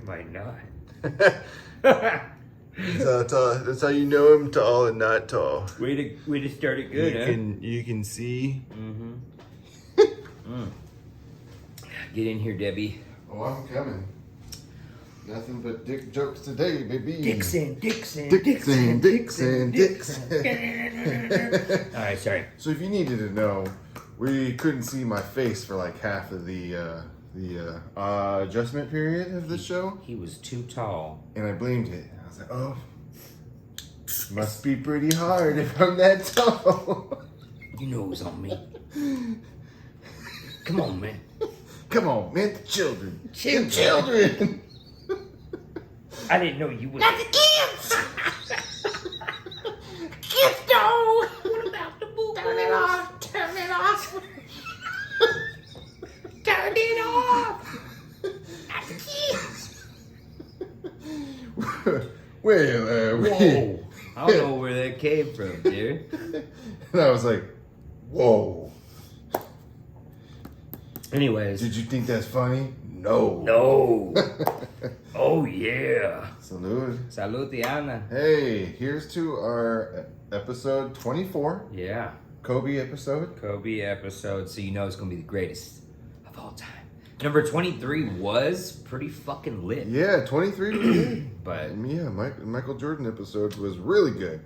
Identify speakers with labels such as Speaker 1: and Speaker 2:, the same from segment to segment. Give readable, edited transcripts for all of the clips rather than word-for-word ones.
Speaker 1: might not.
Speaker 2: That's how you know I'm tall and not tall.
Speaker 1: Way to start it good, huh?
Speaker 2: You can see.
Speaker 1: Mm-hmm. Get in here, Debbie.
Speaker 2: Oh, I'm coming. Nothing but dick jokes today, baby.
Speaker 1: Dixon. All right, sorry.
Speaker 2: So if you needed to know, we couldn't see my face for like half of the adjustment period of the show,
Speaker 1: He was too tall.
Speaker 2: and I blamed it. I was like, oh, must be pretty hard if I'm that tall.
Speaker 1: You know it was on me. Come on, man.
Speaker 2: Come on, man, the children.
Speaker 1: Children.
Speaker 2: The children.
Speaker 1: I didn't know you was.
Speaker 3: Not the kids! Kids, no! What about the boo? Turn it off! Turn it off! Turn it off! Not the kids!
Speaker 2: Well,
Speaker 1: Whoa. I don't know where that came from, dude.
Speaker 2: And I was like, whoa.
Speaker 1: Anyways.
Speaker 2: Did you think that's funny? No.
Speaker 1: No. Oh, yeah.
Speaker 2: Salud.
Speaker 1: Salud, Diana.
Speaker 2: Hey, here's to our episode 24,
Speaker 1: Yeah.
Speaker 2: Kobe episode.
Speaker 1: Kobe episode, so you know it's going to be the greatest of all time. Number 23 was pretty fucking lit.
Speaker 2: Yeah, 23 was good.
Speaker 1: But,
Speaker 2: Yeah, Michael Jordan episode was really good.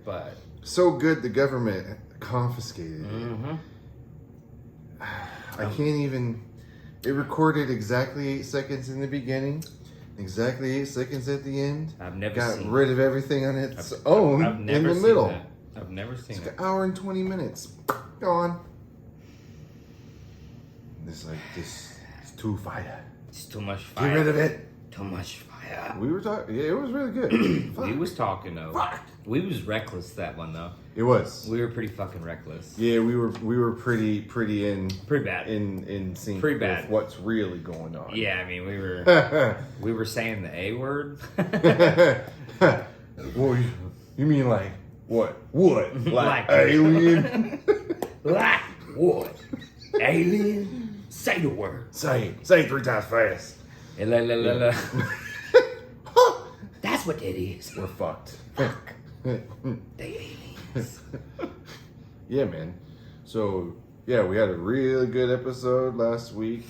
Speaker 2: So good the government confiscated it.
Speaker 1: mm-hmm.
Speaker 2: I can't even... It recorded exactly 8 seconds in the beginning, exactly 8 seconds at the end.
Speaker 1: I've never
Speaker 2: Got
Speaker 1: seen
Speaker 2: rid of everything on its own
Speaker 1: I've
Speaker 2: in
Speaker 1: never
Speaker 2: the
Speaker 1: seen
Speaker 2: middle.
Speaker 1: that. I've never seen
Speaker 2: It's
Speaker 1: it.
Speaker 2: an hour and 20 minutes. Gone. This it's too fire.
Speaker 1: It's too much fire.
Speaker 2: Get rid of it.
Speaker 1: Too much fire.
Speaker 2: We were talking. Yeah, it was really good. Fuck.
Speaker 1: We was talking though.
Speaker 2: Fuck.
Speaker 1: We was reckless that one though.
Speaker 2: It was.
Speaker 1: We were pretty fucking reckless.
Speaker 2: Yeah, we were pretty in
Speaker 1: Pretty bad.
Speaker 2: in sync
Speaker 1: Pretty
Speaker 2: with
Speaker 1: bad.
Speaker 2: what's really going on.
Speaker 1: Yeah, I mean we were saying the A word.
Speaker 2: Well, you mean like what? What?
Speaker 1: Like-
Speaker 2: alien?
Speaker 1: Like what? Alien? Say the word.
Speaker 2: Say it 3 times fast.
Speaker 1: La, la, la, la. That's what that is.
Speaker 2: We're fucked.
Speaker 1: They aliens.
Speaker 2: Yeah, man. So, yeah, we had a really good episode last week.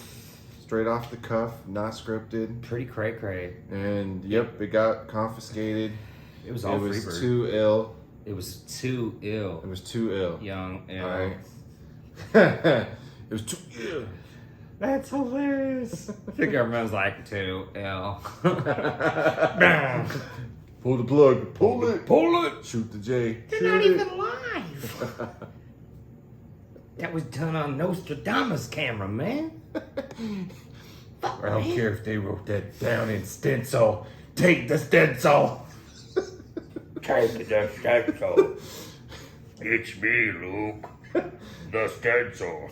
Speaker 2: Straight off the cuff, not scripted.
Speaker 1: Pretty cray.
Speaker 2: And, yep, it got confiscated.
Speaker 1: It was all
Speaker 2: It was
Speaker 1: Freebird.
Speaker 2: too ill.
Speaker 1: It was too ill.
Speaker 2: It was too ill.
Speaker 1: Young, ill.
Speaker 2: Alright. It was too ill.
Speaker 1: That's hilarious. I think our man's like too ill.
Speaker 2: Pull the plug. Pull it.
Speaker 1: Pull it.
Speaker 2: Shoot the J.
Speaker 3: They're not even live!
Speaker 1: That was done on Nostradamus camera, man.
Speaker 2: I don't care if they wrote that down in stencil. Take the stencil.
Speaker 1: Take the stencil. It's me, Luke. The stencil.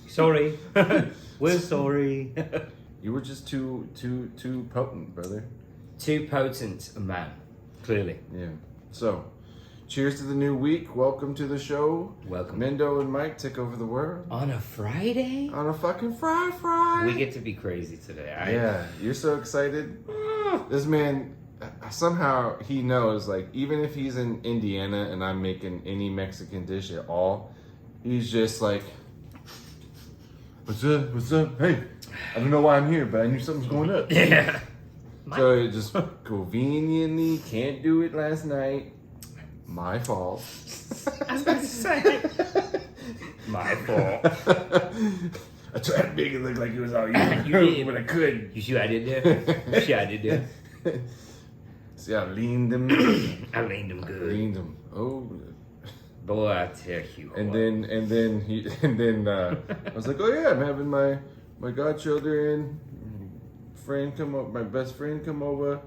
Speaker 1: Sorry. We're sorry.
Speaker 2: You were just too potent, brother.
Speaker 1: Too potent a man. Clearly.
Speaker 2: Yeah. So, cheers to the new week. Welcome to the show.
Speaker 1: Welcome.
Speaker 2: Mendo and Mike take over the world
Speaker 1: On a Friday?
Speaker 2: on a fucking fry.
Speaker 1: We get to be crazy today.
Speaker 2: Yeah, you're so excited. This man, somehow he knows, like, even if he's in Indiana and I'm making any Mexican dish at all, he's just like, what's up? What's up? Hey, I don't know why I'm here, but I knew something's going up.
Speaker 1: Yeah.
Speaker 2: So it just conveniently can't do it last night. My fault.
Speaker 1: I was about to say. My fault.
Speaker 2: I tried to make it look like it was all you,
Speaker 1: You did.
Speaker 2: but I couldn't.
Speaker 1: You see what I did there? You see what I did there?
Speaker 2: See, I leaned them.
Speaker 1: I leaned him good.
Speaker 2: Leaned them. Oh.
Speaker 1: Boy, I tell you.
Speaker 2: And
Speaker 1: what.
Speaker 2: then I was like, oh yeah, I'm having my godchildren friend come up, my best friend come over.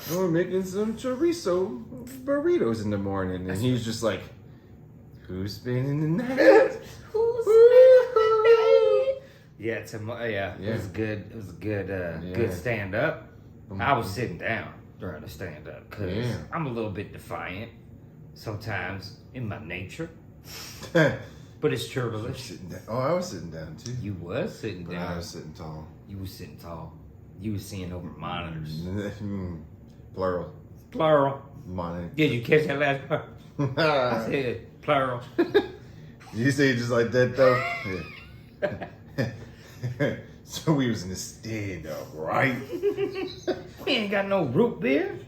Speaker 2: And we're making some chorizo burritos in the morning, and he's just like, who's spending the night?
Speaker 1: Yeah, it was good. It was a good,
Speaker 2: Yeah.
Speaker 1: good stand up. I was sitting down during the stand up because
Speaker 2: Yeah.
Speaker 1: I'm a little bit defiant sometimes in my nature. But it's
Speaker 2: I'm
Speaker 1: churlish.
Speaker 2: sitting down. Oh, I was sitting down too.
Speaker 1: You was sitting
Speaker 2: But I
Speaker 1: down.
Speaker 2: was sitting tall.
Speaker 1: You was sitting tall. You was seeing over monitors.
Speaker 2: Plural.
Speaker 1: Plural.
Speaker 2: Monitor.
Speaker 1: Did you catch that last part? I said plural.
Speaker 2: You say it just like that though? Yeah. So we was in the stand up, right?
Speaker 1: We ain't got no root beer.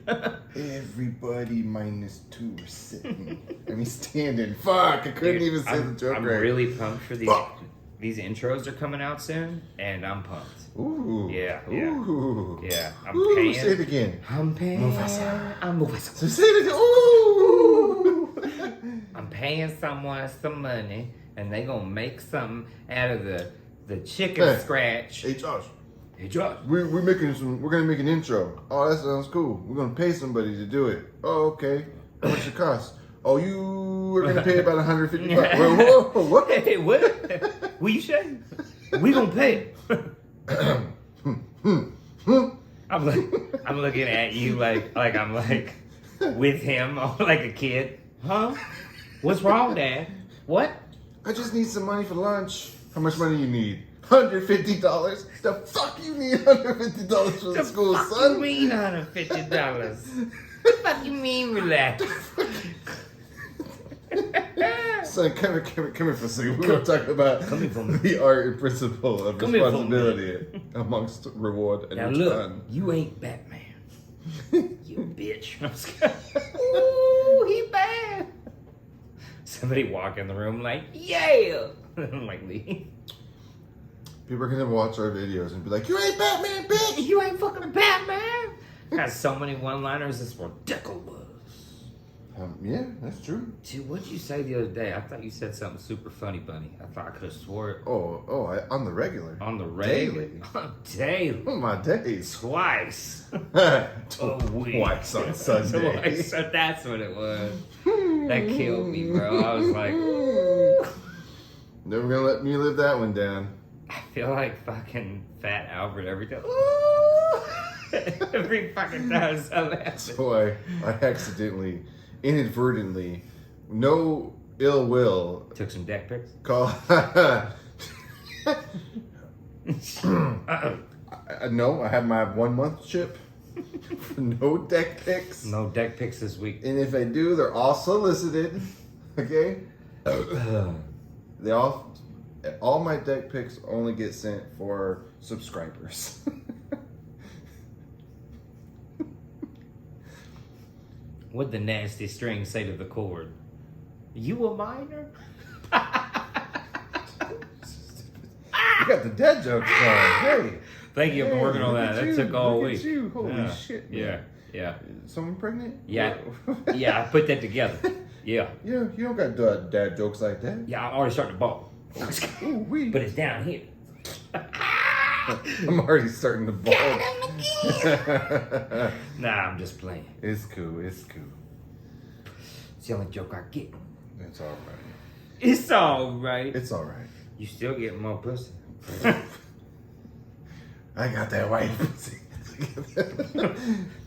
Speaker 2: Everybody minus 2 were sitting. I mean standing. Fuck, I couldn't even say the joke
Speaker 1: I'm
Speaker 2: right.
Speaker 1: really pumped for these.
Speaker 2: Fuck.
Speaker 1: These intros are coming out soon, and I'm pumped.
Speaker 2: Ooh.
Speaker 1: Yeah.
Speaker 2: Ooh.
Speaker 1: Yeah, I'm
Speaker 2: Ooh,
Speaker 1: paying.
Speaker 2: say it again.
Speaker 1: I'm paying.
Speaker 2: Mufasa.
Speaker 1: I'm
Speaker 2: So
Speaker 1: Mufasa.
Speaker 2: say it again. Ooh.
Speaker 1: I'm paying someone some money, and they gonna make something out of the chicken
Speaker 2: Hey.
Speaker 1: scratch.
Speaker 2: Hey Josh,
Speaker 1: Hey, Josh.
Speaker 2: we're gonna make an intro. Oh, that sounds cool. We're gonna pay somebody to do it. Oh, okay. How much it cost? Oh, you are gonna pay about $150. Whoa, what?
Speaker 1: Hey, what? What you say? We gonna pay. I'm looking at you like I'm like with him, like a kid. Huh? What's wrong, Dad? What?
Speaker 2: I just need some money for lunch. How much money you need? $150. The fuck you need $150 for the school,
Speaker 1: fuck
Speaker 2: son?
Speaker 1: you mean $150? The fuck you mean relax?
Speaker 2: Son, come here for a second. We're gonna talk about
Speaker 1: Come here for me.
Speaker 2: the art and principle of
Speaker 1: Come here for me.
Speaker 2: responsibility amongst reward and
Speaker 1: Now
Speaker 2: return.
Speaker 1: look, you ain't Batman. You bitch. I'm scared. Ooh, he bad. Somebody walk in the room like, yeah. I'm like, leave.
Speaker 2: People are gonna watch our videos and be like, "You ain't Batman, bitch."
Speaker 1: You ain't fucking Batman. Got so many one-liners. It's ridiculous.
Speaker 2: Yeah, that's true.
Speaker 1: Dude, what'd you say the other day? I thought you said something super funny, Bunny. I thought I could have swore it
Speaker 2: On the regular.
Speaker 1: on the
Speaker 2: Daily.
Speaker 1: Daily.
Speaker 2: Oh my days.
Speaker 1: Twice. week.
Speaker 2: Twice on Sunday.
Speaker 1: Twice. So that's what it was. That killed me, bro. I was like,
Speaker 2: Never gonna let me live that one down.
Speaker 1: I feel like fucking Fat Albert every time. Ooh! Every fucking time something happens.
Speaker 2: So I accidentally, inadvertently, no ill will,
Speaker 1: Took some deck pics.
Speaker 2: call. No, I had my 1 month chip. No deck picks.
Speaker 1: No deck pics this week.
Speaker 2: And if I do, they're all solicited. Okay? They all my deck picks only get sent for subscribers.
Speaker 1: What'd the nasty string say to the chord? You a minor?
Speaker 2: You got the dead jokes going. Hey.
Speaker 1: Thank you. I've been working on
Speaker 2: look
Speaker 1: that.
Speaker 2: at
Speaker 1: That
Speaker 2: you,
Speaker 1: took all
Speaker 2: look
Speaker 1: week.
Speaker 2: at you. Holy
Speaker 1: Yeah.
Speaker 2: shit. Man.
Speaker 1: Yeah. Yeah.
Speaker 2: Someone pregnant?
Speaker 1: Yeah. Yeah. I put that together. Yeah.
Speaker 2: Yeah, you don't got dad jokes like that.
Speaker 1: Yeah. I'm already starting to ball.
Speaker 2: Ooh, wee.
Speaker 1: But it's down here.
Speaker 2: I'm already starting to ball.
Speaker 1: Nah, I'm just playing.
Speaker 2: It's cool. It's cool.
Speaker 1: It's the only joke I get.
Speaker 2: It's all right.
Speaker 1: It's alright.
Speaker 2: It's all right.
Speaker 1: You still get more pussy.
Speaker 2: I got that white pussy.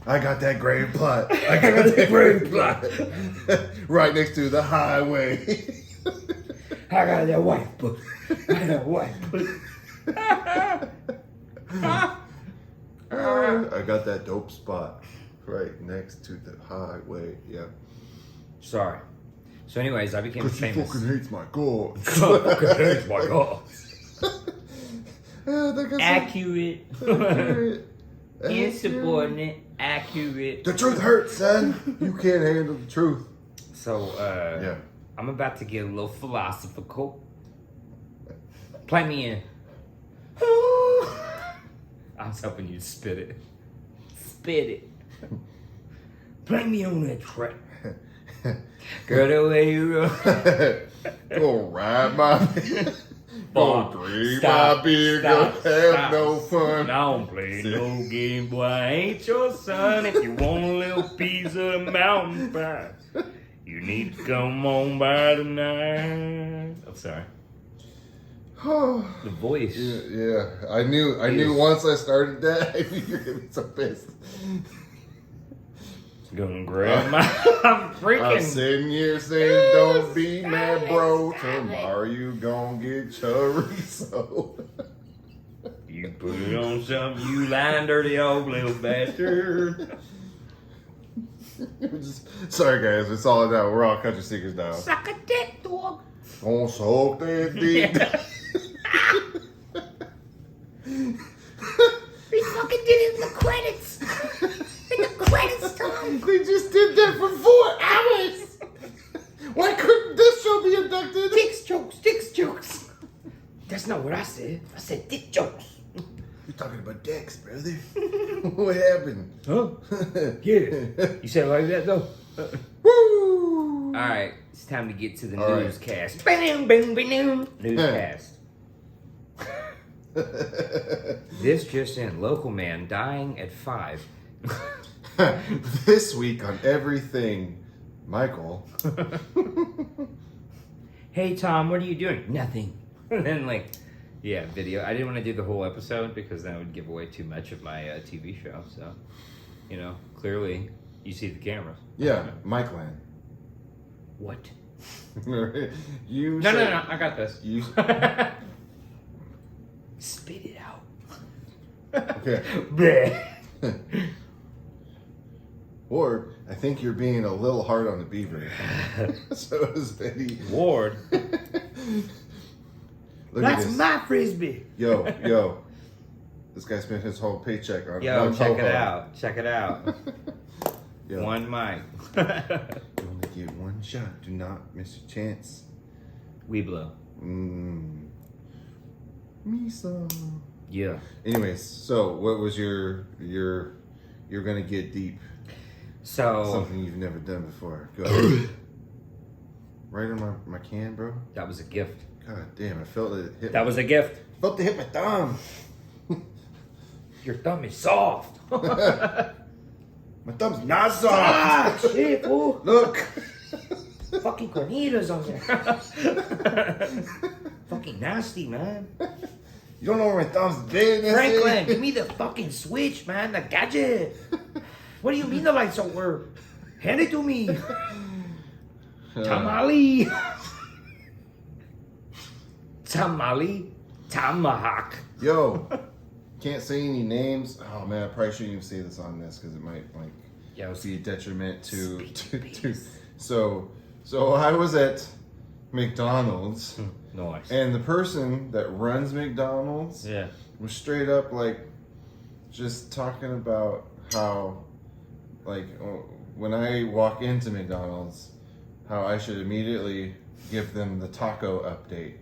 Speaker 2: I got that grave plot. I got that grave plot. Right next to the highway.
Speaker 1: I got that white pussy. I got that white pussy.
Speaker 2: I got that dope spot right next to the highway. Yeah.
Speaker 1: Sorry. So, anyways, I became
Speaker 2: Because she
Speaker 1: famous.
Speaker 2: fucking hates my God.
Speaker 1: Oh my God. Accurate.
Speaker 2: Accurate.
Speaker 1: Insubordinate. Accurate.
Speaker 2: The truth hurts, son. You can't handle the truth.
Speaker 1: So,
Speaker 2: Yeah.
Speaker 1: I'm about to get a little philosophical. Play me in. I was hoping you'd spit it. Spit it. Play me on that track. Girl, the way you roll.
Speaker 2: Go ride my Go drink
Speaker 1: Stop,
Speaker 2: my beer.
Speaker 1: stop,
Speaker 2: Go have
Speaker 1: stop.
Speaker 2: no fun.
Speaker 1: Don't play no game, boy. I ain't your son. If you want a little piece of the mountain pie, you need to come on by tonight. I'm sorry. The voice.
Speaker 2: Yeah, I knew once I started that, I knew you were gonna be so pissed.
Speaker 1: Gonna grab my
Speaker 2: I'm
Speaker 1: freaking.
Speaker 2: sitting here saying, don't be mad, bro. Tomorrow you gonna get chorizo.
Speaker 1: You put it on something, you lying dirty old little bastard.
Speaker 2: Sorry, guys. It's all out. We're all country singers now.
Speaker 3: Suck a dick, dog.
Speaker 2: Don't soak that dick.
Speaker 3: We fucking did it in the credits. In the credits, Tom.
Speaker 2: They just did that for 4 hours. Why couldn't this show be inducted?
Speaker 3: Dick's jokes. That's not what I said. I said dick jokes.
Speaker 2: You're talking about dicks, brother. What happened?
Speaker 1: Huh? Yeah. You said it like that though?
Speaker 2: Woo!
Speaker 1: Alright, it's time to get to the
Speaker 2: All right.
Speaker 1: newscast.
Speaker 3: Boom, boom, boom.
Speaker 1: Newscast. This just in. Local man dying at 5.
Speaker 2: This week on Everything, Michael.
Speaker 1: Hey Tom, what are you doing?
Speaker 3: Nothing.
Speaker 1: And then yeah, video. I didn't want to do the whole episode because that would give away too much of my TV show. So, clearly you see the cameras.
Speaker 2: Yeah, Mike Land.
Speaker 1: What?
Speaker 2: You
Speaker 1: No,
Speaker 2: said-
Speaker 1: I got this.
Speaker 2: You
Speaker 1: Spit it out.
Speaker 2: okay?
Speaker 1: Bleh.
Speaker 2: Or I think you're being a little hard on the beaver. So is Betty.
Speaker 1: Ward.
Speaker 2: Look at
Speaker 3: That's
Speaker 2: this.
Speaker 3: my frisbee.
Speaker 2: Yo. This guy spent his whole paycheck on
Speaker 1: Yo,
Speaker 2: one
Speaker 1: check it
Speaker 2: ho-ho.
Speaker 1: out. Check it out.
Speaker 2: Yo,
Speaker 1: One mic.
Speaker 2: you only get one shot. Do not miss your chance.
Speaker 1: We blow.
Speaker 2: Misa.
Speaker 1: Yeah.
Speaker 2: Anyways, so what was you're gonna get deep.
Speaker 1: So
Speaker 2: Something you've never done before. Go ahead. Right on my can, bro.
Speaker 1: that was a gift.
Speaker 2: God damn, I felt it hit.
Speaker 1: That was a gift.
Speaker 2: felt it hit my thumb.
Speaker 1: Your thumb is soft.
Speaker 2: My thumb's not soft.
Speaker 3: Ah, shit, fool.
Speaker 2: Look.
Speaker 3: Fucking cornitas on there. Fucking nasty, man.
Speaker 2: You don't know where my thumb's been. that's
Speaker 3: Franklin,
Speaker 2: it.
Speaker 3: give me the fucking switch, man. The gadget. What do you mean the lights don't work? Hand it to me. Tamale. Tamale. Tomahawk.
Speaker 2: Yo, can't say any names. Oh man, I probably shouldn't even say this on this because it might
Speaker 1: Yeah, it was
Speaker 2: be a detriment to.
Speaker 3: Speak,
Speaker 2: to so I was at McDonald's
Speaker 1: nice.
Speaker 2: and the person that runs McDonald's
Speaker 1: Yeah.
Speaker 2: was straight up just talking about how when I walk into McDonald's, how I should immediately give them the taco update.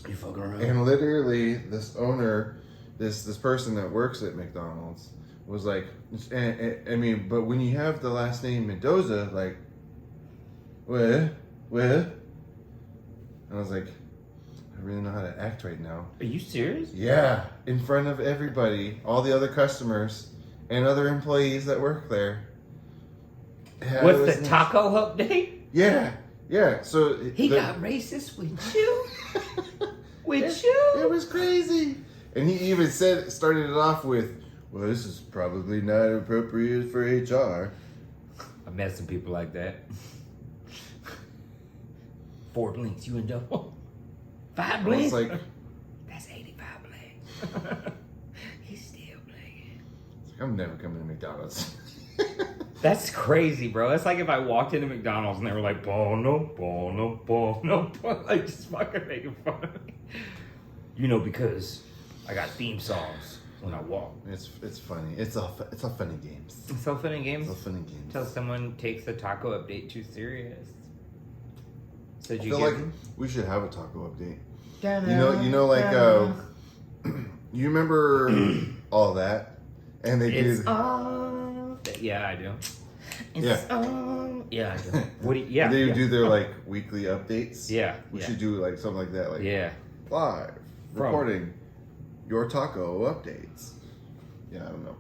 Speaker 3: You fucking around.
Speaker 2: And literally, this owner, this person that works at McDonald's, was like, I mean, but when you have the last name Mendoza, what? And I was like, I really know how to act right now.
Speaker 1: Are you serious?
Speaker 2: Yeah, in front of everybody, all the other customers and other employees that work there. Yeah, it
Speaker 1: With
Speaker 2: was
Speaker 1: the
Speaker 2: nuts.
Speaker 1: taco update?
Speaker 2: Yeah. So
Speaker 3: He got racist with you? With you?
Speaker 2: It was crazy. And he even started it off with, well, this is probably not appropriate for HR.
Speaker 1: I've met some people like that.
Speaker 3: 4 blinks, you and double. 5
Speaker 2: I was
Speaker 3: blinks?
Speaker 2: like,
Speaker 3: That's 85 blinks. He's still blinking.
Speaker 2: I'm never coming to McDonald's.
Speaker 1: That's crazy, bro. That's like if I walked into McDonald's and they were like, bono, like just fucking making fun of me. Because I got theme songs when I walk.
Speaker 2: It's funny. It's all funny games.
Speaker 1: So fun in games.
Speaker 2: It's all funny games.
Speaker 1: Until someone takes the taco update too serious. So
Speaker 2: I
Speaker 1: did you
Speaker 2: feel
Speaker 1: get
Speaker 2: like
Speaker 1: them?
Speaker 2: we should have a taco update.
Speaker 3: Da-da,
Speaker 2: You remember all that? And they
Speaker 1: It's
Speaker 2: did.
Speaker 1: on. Yeah, I do.
Speaker 2: Yeah.
Speaker 1: Yeah, I do. What do you, yeah.
Speaker 2: They
Speaker 1: yeah.
Speaker 2: do their weekly updates.
Speaker 1: Yeah.
Speaker 2: We
Speaker 1: yeah.
Speaker 2: should do something like that.
Speaker 1: Yeah.
Speaker 2: Live
Speaker 1: From-
Speaker 2: reporting your taco updates. Yeah, I don't know.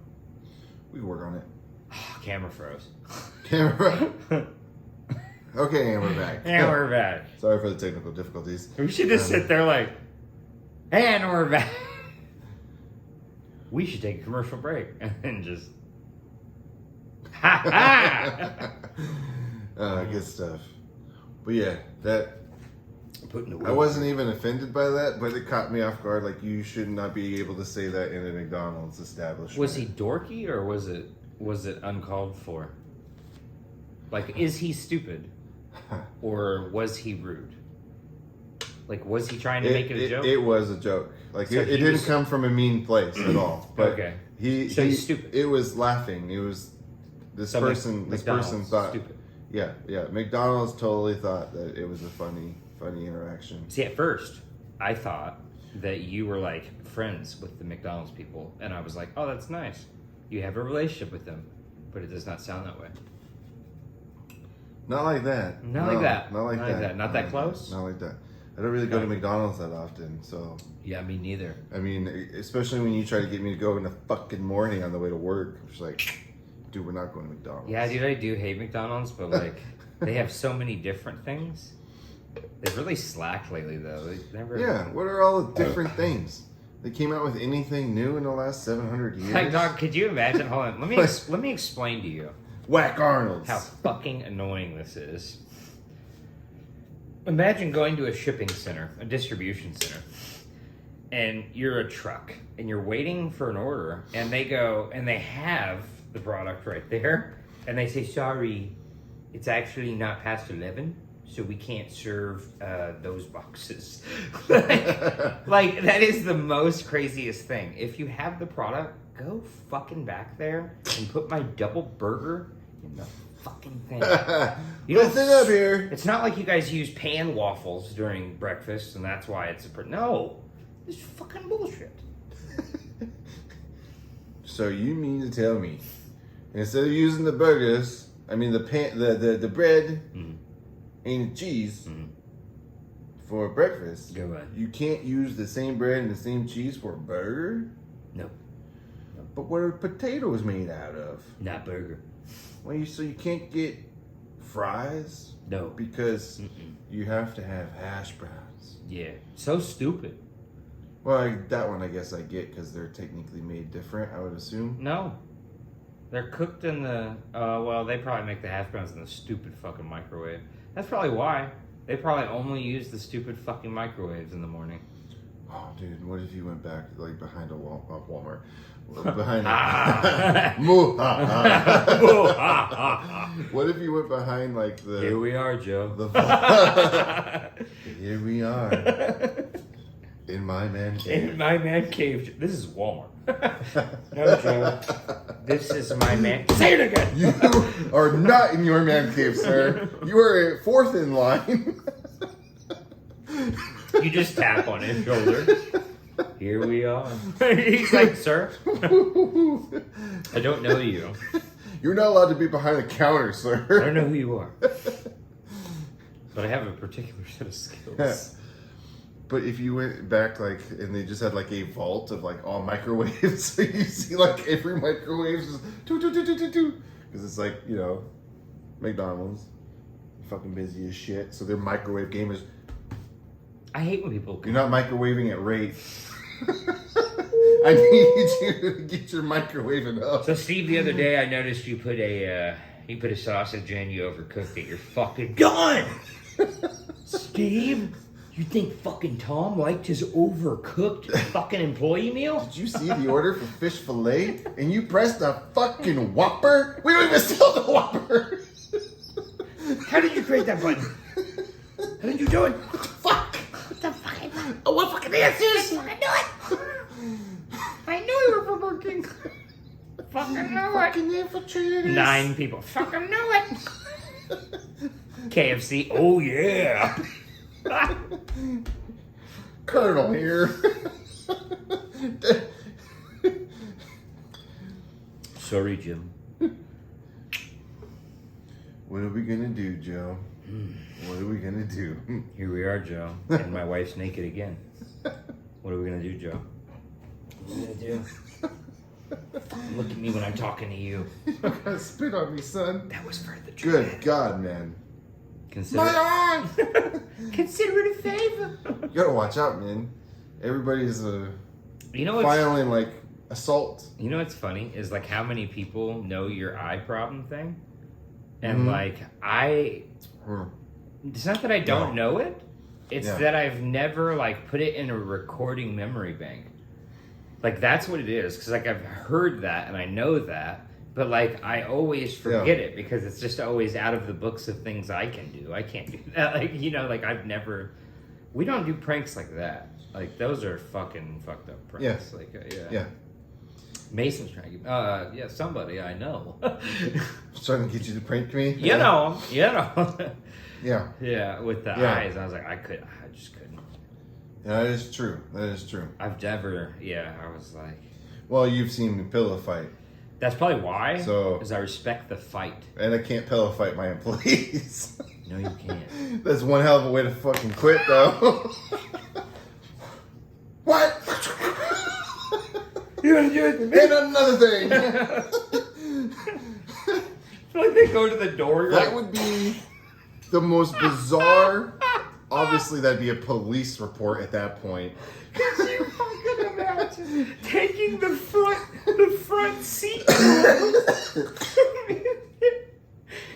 Speaker 2: We can work on it.
Speaker 1: Camera froze.
Speaker 2: Camera. Okay, and we're back.
Speaker 1: And we're back.
Speaker 2: Sorry for the technical difficulties.
Speaker 1: We should just sit there like, and we're back. We should take a commercial break and then just Ha ha!
Speaker 2: Good stuff. But yeah, that
Speaker 3: Putting the
Speaker 2: I wasn't even offended by that, but it caught me off guard. Like, you should not be able to say that in a McDonald's establishment.
Speaker 1: Was he dorky or was it uncalled for? Like, is he stupid or was he rude? Like, was he trying to make it a joke?
Speaker 2: It was a joke. Like,
Speaker 1: So
Speaker 2: it
Speaker 1: he
Speaker 2: didn't
Speaker 1: was-
Speaker 2: come from a mean place at all. But
Speaker 1: Okay.
Speaker 2: So
Speaker 1: he's stupid.
Speaker 2: It was laughing. It was this
Speaker 1: So
Speaker 2: person
Speaker 1: McDonald's,
Speaker 2: thought.
Speaker 1: stupid.
Speaker 2: Yeah. McDonald's totally thought that it was a funny interaction.
Speaker 1: See, at first, I thought that you were like friends with the McDonald's people, and I was like, "Oh, that's nice. You have a relationship with them," but it does not sound that way.
Speaker 2: Not like that.
Speaker 1: Not like that.
Speaker 2: Not like
Speaker 1: Not like
Speaker 2: that.
Speaker 1: that. Not that close?
Speaker 2: Not like that. I don't really go to
Speaker 1: Okay.
Speaker 2: McDonald's that often, so
Speaker 1: Yeah, me neither.
Speaker 2: I mean, especially when you try to get me to go in the fucking morning on the way to work. I'm just like, dude, we're not going to McDonald's.
Speaker 1: Yeah, dude, I do hate McDonald's, but like, they have so many different things. They've really slacked lately, though. They never.
Speaker 2: Yeah, what are all the different things? They came out with anything new in the last 700 years?
Speaker 1: Like, dog, could you imagine? Hold on, let me explain to you
Speaker 2: Whack Arnold's.
Speaker 1: how fucking annoying this is. Imagine going to a shipping center, a distribution center, and you're a truck, and you're waiting for an order, and they go, and they have the product right there, and they say, sorry, it's actually not past 11, so we can't serve those boxes. like, that is the most craziest thing. If you have the product, go fucking back there and put my double burger in the fucking thing. You
Speaker 2: Let's sit up here.
Speaker 1: It's not like you guys use pan waffles during breakfast, and that's why it's no. It's fucking bullshit.
Speaker 2: So you mean to tell me, instead of using the burgers, I mean the bread and the cheese for breakfast,
Speaker 1: Go on.
Speaker 2: you can't use the same bread and the same cheese for a burger?
Speaker 1: No,
Speaker 2: But what are potatoes made out of?
Speaker 1: not burger.
Speaker 2: So you can't get fries
Speaker 1: No.
Speaker 2: because you have to have hash browns.
Speaker 1: Yeah. So stupid.
Speaker 2: Well, that one I guess I get because they're technically made different, I would assume.
Speaker 1: No. They're cooked in the, well, they probably make the hash browns in the stupid fucking microwave. That's probably why. They probably only use the stupid fucking microwaves in the morning.
Speaker 2: Oh, dude, what if you went back, like, behind a Walmart? Behind
Speaker 1: Ah.
Speaker 2: What if you went behind, like,
Speaker 1: Here
Speaker 2: the...
Speaker 1: we are, Joe.
Speaker 2: Here we are. In my man cave.
Speaker 1: In my man cave. This is Walmart. No, Joe. This is my man. Say it again.
Speaker 2: You are not in your man cave, sir. You are fourth in line.
Speaker 1: You just tap on his shoulder. Here we are. He's like, sir, I don't know you.
Speaker 2: You're not allowed to be behind the counter,
Speaker 1: I
Speaker 2: sir.
Speaker 1: don't know who you are. But I have a particular set of skills.
Speaker 2: But if you went back, like, and they just had, like, a vault of, like, all microwaves, so you see, like, every microwave just because it's, like, you know, McDonald's, fucking busy as shit, so their microwave game is,
Speaker 1: I hate when people.
Speaker 2: you're not microwaving at rate. I need you to get your microwaving up.
Speaker 1: So Steve, the other day I noticed you put a sausage in, you overcooked it. You're fucking done. Steve, you think fucking Tom liked his overcooked fucking employee meal?
Speaker 2: Did you see the order for fish fillet? And you pressed the fucking Whopper? We don't even sell the Whopper.
Speaker 1: How did you create that button? How did you do it?
Speaker 2: Fuck.
Speaker 3: What the fucking?
Speaker 1: Oh, what fucking answers?
Speaker 3: I knew it.
Speaker 1: I knew you were from Burger King. Fucking knew it.
Speaker 2: Fucking infiltrated us.
Speaker 1: 9 people. Fucking knew it. KFC. Oh yeah.
Speaker 2: Colonel here.
Speaker 1: Sorry, Jim.
Speaker 2: What are we gonna do, Joe? What are we gonna do?
Speaker 1: Here we are, Joe. And my wife's naked again. What are we gonna do, Joe? What are we gonna do? Look at me when I'm talking to you.
Speaker 2: You gotta spit on me, son.
Speaker 1: That was for the
Speaker 2: Good God, man.
Speaker 1: Consider it a favor.
Speaker 2: You gotta watch out, man. Everybody's
Speaker 1: You know what's
Speaker 2: filing like assault.
Speaker 1: You know what's funny is like how many people know your eye problem thing, and
Speaker 2: Mhm.
Speaker 1: like it's not that I don't know it. It's
Speaker 2: Yeah.
Speaker 1: that I've never like put it in a recording memory bank. Like that's what it is. Because like I've heard that and I know that, but like I always forget it because it's just always out of the books of things I can do. I can't do that. Like like I've never. We don't do pranks like that. Like those are fucking fucked up pranks.
Speaker 2: Yeah.
Speaker 1: Like
Speaker 2: Yeah.
Speaker 1: Mason's trying to get. Somebody I know.
Speaker 2: Trying to get you to prank me.
Speaker 1: you know.
Speaker 2: Yeah.
Speaker 1: Yeah, with the
Speaker 2: Yeah.
Speaker 1: eyes, I was like, I just couldn't.
Speaker 2: That is true. That is true.
Speaker 1: I've never, I was like,
Speaker 2: Well, you've seen me pillow fight,
Speaker 1: that's probably why.
Speaker 2: So-
Speaker 1: because I respect the fight.
Speaker 2: and I can't pillow fight my employees.
Speaker 1: No, you can't.
Speaker 2: That's one hell of a way to fucking quit, though. What? And another thing.
Speaker 1: I feel like they go to the door. You're
Speaker 2: That
Speaker 1: like,
Speaker 2: would be the most bizarre. Obviously, that'd be a police report at that point.
Speaker 1: could you fucking imagine taking the front seat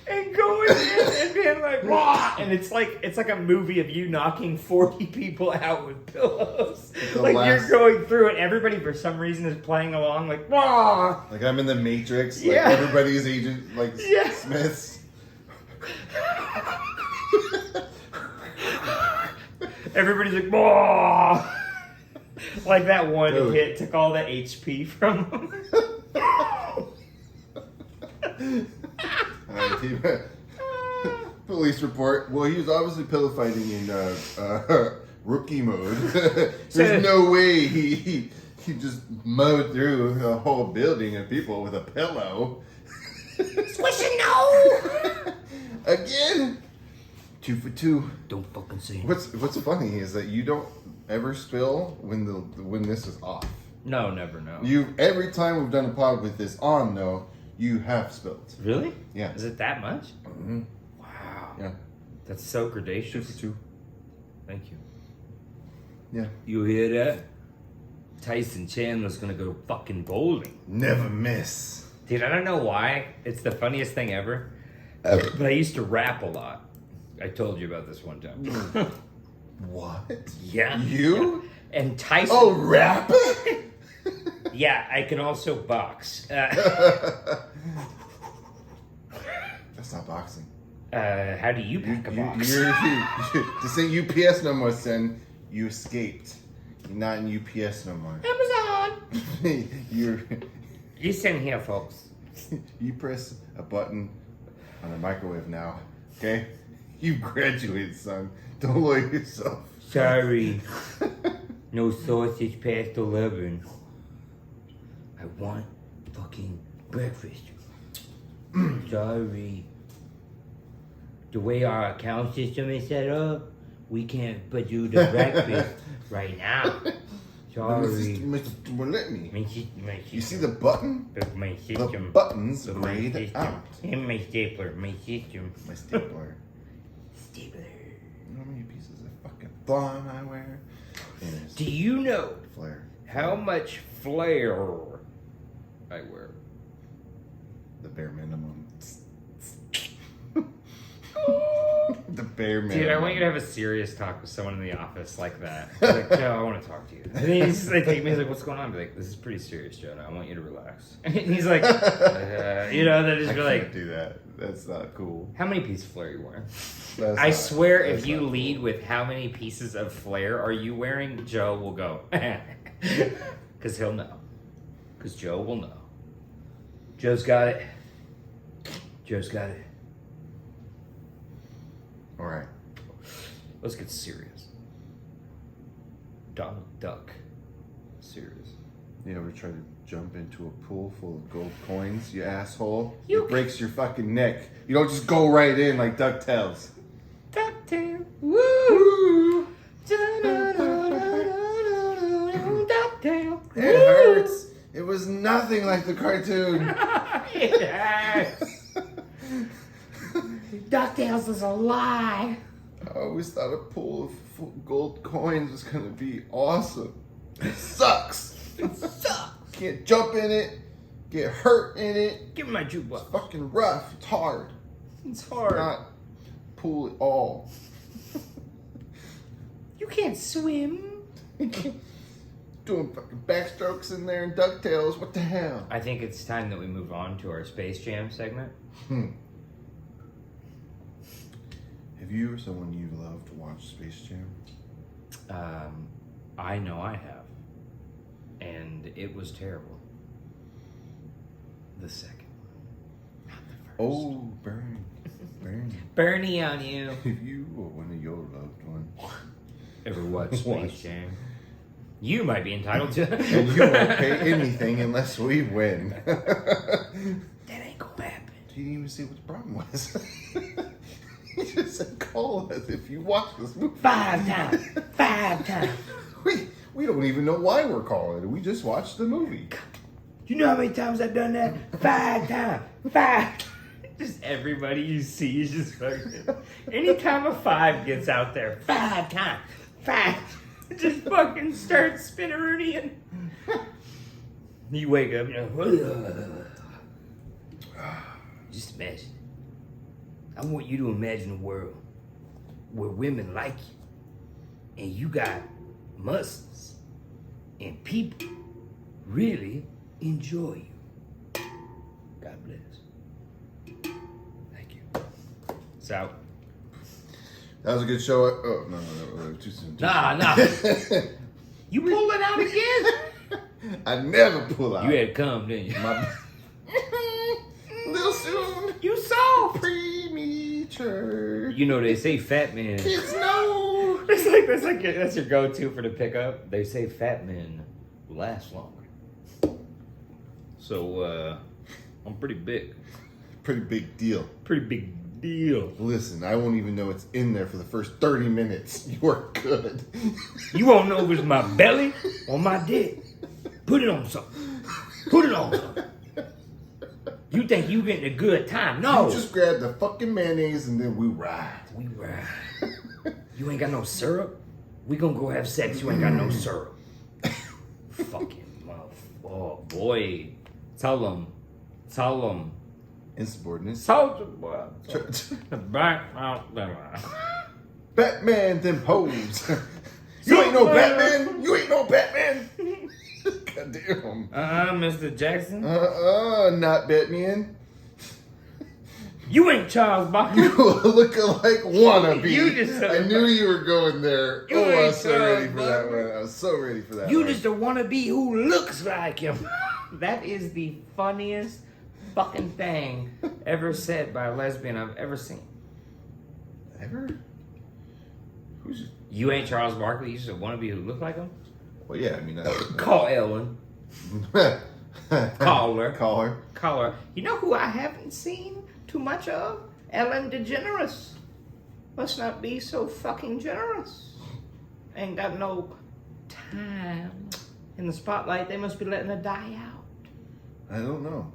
Speaker 1: and going in and being like, "Wah!" And it's like a movie of you knocking 40 people out with pillows.
Speaker 2: The
Speaker 1: Like
Speaker 2: last-
Speaker 1: you're going through it. Everybody for some reason is playing along like, "Wah!"
Speaker 2: Like I'm in the Matrix. Like
Speaker 1: Yeah.
Speaker 2: everybody's Agent like
Speaker 1: Yeah.
Speaker 2: Smiths.
Speaker 1: Everybody's like, "Wah!" Like that one
Speaker 2: Dude.
Speaker 1: hit took all the HP from them.
Speaker 2: Police report. Well, he was obviously pillow fighting in rookie mode.
Speaker 1: So-
Speaker 2: There's no way he just mowed through a whole building of people with a pillow.
Speaker 1: Squishing no.
Speaker 2: Again, 2 for 2.
Speaker 1: Don't fucking say it.
Speaker 2: What's funny is that you don't ever spill when this is off.
Speaker 1: No, never know.
Speaker 2: You every time we've done a pod with this on though, you have spilled.
Speaker 1: Really?
Speaker 2: Yeah.
Speaker 1: Is it that much?
Speaker 2: Mm-hmm.
Speaker 1: Wow.
Speaker 2: Yeah.
Speaker 1: That's so
Speaker 2: 2
Speaker 1: gradacious.
Speaker 2: for 2.
Speaker 1: Thank you.
Speaker 2: Yeah.
Speaker 1: You hear that? Tyson Chandler's gonna go fucking bowling.
Speaker 2: Never miss.
Speaker 1: Dude, I don't know why. It's the funniest thing ever. But I used to rap a lot. I told you about this one time.
Speaker 2: What?
Speaker 1: Yeah.
Speaker 2: You?
Speaker 1: And Tyson.
Speaker 2: Oh, rap?
Speaker 1: Yeah, I can also box.
Speaker 2: That's not boxing.
Speaker 1: How do you pack a box?
Speaker 2: This ain't UPS no more, son. You escaped. You're not in UPS no more.
Speaker 1: Amazon.
Speaker 2: You're.
Speaker 1: Listen here, folks.
Speaker 2: You press a button on a microwave now, okay? You graduated, son. Don't lower yourself.
Speaker 1: Sorry. No sausage past 11. I want fucking breakfast. Sorry. The way our account system is set up, we can't do the breakfast right now. Sorry.
Speaker 2: Let me.
Speaker 1: My
Speaker 2: You see the button?
Speaker 1: my
Speaker 2: The
Speaker 1: system.
Speaker 2: buttons
Speaker 1: My
Speaker 2: grayed
Speaker 1: system.
Speaker 2: out.
Speaker 1: And my stapler. My system.
Speaker 2: My stapler.
Speaker 1: Stapler.
Speaker 2: You know how many pieces of fucking thong I wear? And
Speaker 1: Do you know
Speaker 2: flare.
Speaker 1: how much flair I wear?
Speaker 2: The bare minimum. The bare minimum.
Speaker 1: Dude, I want you to have a serious talk with someone in the office like that. Like, Joe, I want to talk to you. And he's like, he's like, what's going on? I'd be like, this is pretty serious, Joe. I want you to relax. And he's like, then just
Speaker 2: I
Speaker 1: be
Speaker 2: can't
Speaker 1: like,
Speaker 2: do that. That's not cool.
Speaker 1: how many pieces of flair are you wearing?
Speaker 2: That's
Speaker 1: I
Speaker 2: not-
Speaker 1: swear,
Speaker 2: that's
Speaker 1: if you
Speaker 2: not
Speaker 1: lead
Speaker 2: cool.
Speaker 1: with how many pieces of flair are you wearing, Joe will go. Because he'll know. Because Joe will know. Joe's got it. Joe's got it.
Speaker 2: All right.
Speaker 1: Let's get serious. Donald Duck. Serious.
Speaker 2: You ever try to jump into a pool full of gold coins, you asshole?
Speaker 1: You-
Speaker 2: It breaks your fucking neck. You don't just go right in like DuckTales.
Speaker 1: DuckTales. Woo! DuckTales.
Speaker 2: It hurts. It was nothing like the cartoon.
Speaker 1: It hurts. DuckTales is a lie.
Speaker 2: I always thought a pool of gold coins was gonna be awesome. It sucks.
Speaker 1: It sucks.
Speaker 2: can't jump in it, get hurt in it.
Speaker 3: Give me my jukebox.
Speaker 2: It's fucking rough. It's hard.
Speaker 3: It's hard.
Speaker 2: Not pool at all.
Speaker 3: You can't swim.
Speaker 2: Doing fucking backstrokes in there and DuckTales. What the hell?
Speaker 3: I think it's time that we move on to our Space Jam segment.
Speaker 2: Have you or someone you love to watch Space Jam?
Speaker 3: I know I have. And it was terrible. The second one. Not the first.
Speaker 2: Oh, Bernie.
Speaker 3: Bernie on you.
Speaker 2: If you or one of your loved ones
Speaker 3: Ever watched
Speaker 2: Watch.
Speaker 3: Space Jam? You might be entitled to.
Speaker 2: and you won't pay anything unless we win.
Speaker 3: That ain't gonna happen.
Speaker 2: You didn't even see what the problem was. You just said call us if you watch this movie.
Speaker 3: 5 times. 5 times.
Speaker 2: We don't even know why we're calling it. We just watched the movie.
Speaker 3: You know how many times I've done that? 5 times. 5. Just everybody you see is just fucking. Anytime a 5 gets out there, 5 times. 5. Just fucking start spinnerooning. You wake up, you know. Just imagine. I want you to imagine a world where women like you, and you got muscles, and people really enjoy you. God bless. Thank you. It's out.
Speaker 2: That was a good show. Oh, no. Too soon.
Speaker 3: Nah. You pulled it out again?
Speaker 2: I never pull out.
Speaker 3: You had come, didn't you?
Speaker 2: Little soon.
Speaker 3: You saw.
Speaker 2: Premature.
Speaker 3: You know they say fat men.
Speaker 2: Kids know.
Speaker 3: That's your go-to for the pickup. They say fat men last longer. So I'm pretty big.
Speaker 2: Pretty big deal.
Speaker 3: Pretty big deal.
Speaker 2: Listen, I won't even know it's in there for the first 30 minutes. You are good.
Speaker 3: You won't know if it's my belly or my dick. Put it on something. Put it on something. You think you getting a good time? No.
Speaker 2: You just grab the fucking mayonnaise and then we ride.
Speaker 3: We ride. You ain't got no syrup? We gonna go have sex. You ain't got no syrup. Fucking motherfucker. Oh boy. Tell them.
Speaker 2: Insubordinate.
Speaker 3: Soldier boy. Back out there.
Speaker 2: Batman them hoes. You ain't no Batman. You ain't no Batman. God damn.
Speaker 3: Mr. Jackson.
Speaker 2: Not Batman.
Speaker 3: You ain't Charles Barkley.
Speaker 2: You look like wannabe.
Speaker 3: You just
Speaker 2: I knew you were going there.
Speaker 3: You
Speaker 2: Oh, I
Speaker 3: ain't
Speaker 2: was so ready
Speaker 3: Charles
Speaker 2: for that
Speaker 3: Barkley.
Speaker 2: one. I was so ready for that
Speaker 3: You
Speaker 2: one.
Speaker 3: just a wannabe who looks like him. That is the funniest fucking thing ever said by a lesbian I've ever seen.
Speaker 2: Ever? Who's...
Speaker 3: You ain't Charles Barkley. You just a wannabe who look like him.
Speaker 2: Well, yeah, I mean...
Speaker 3: Call Ellen. Call her.
Speaker 2: Call her.
Speaker 3: Call her. You know who I haven't seen too much of? Ellen DeGeneres. Must not be so fucking generous. Ain't got no time in the spotlight. They must be letting her die out.
Speaker 2: I don't know.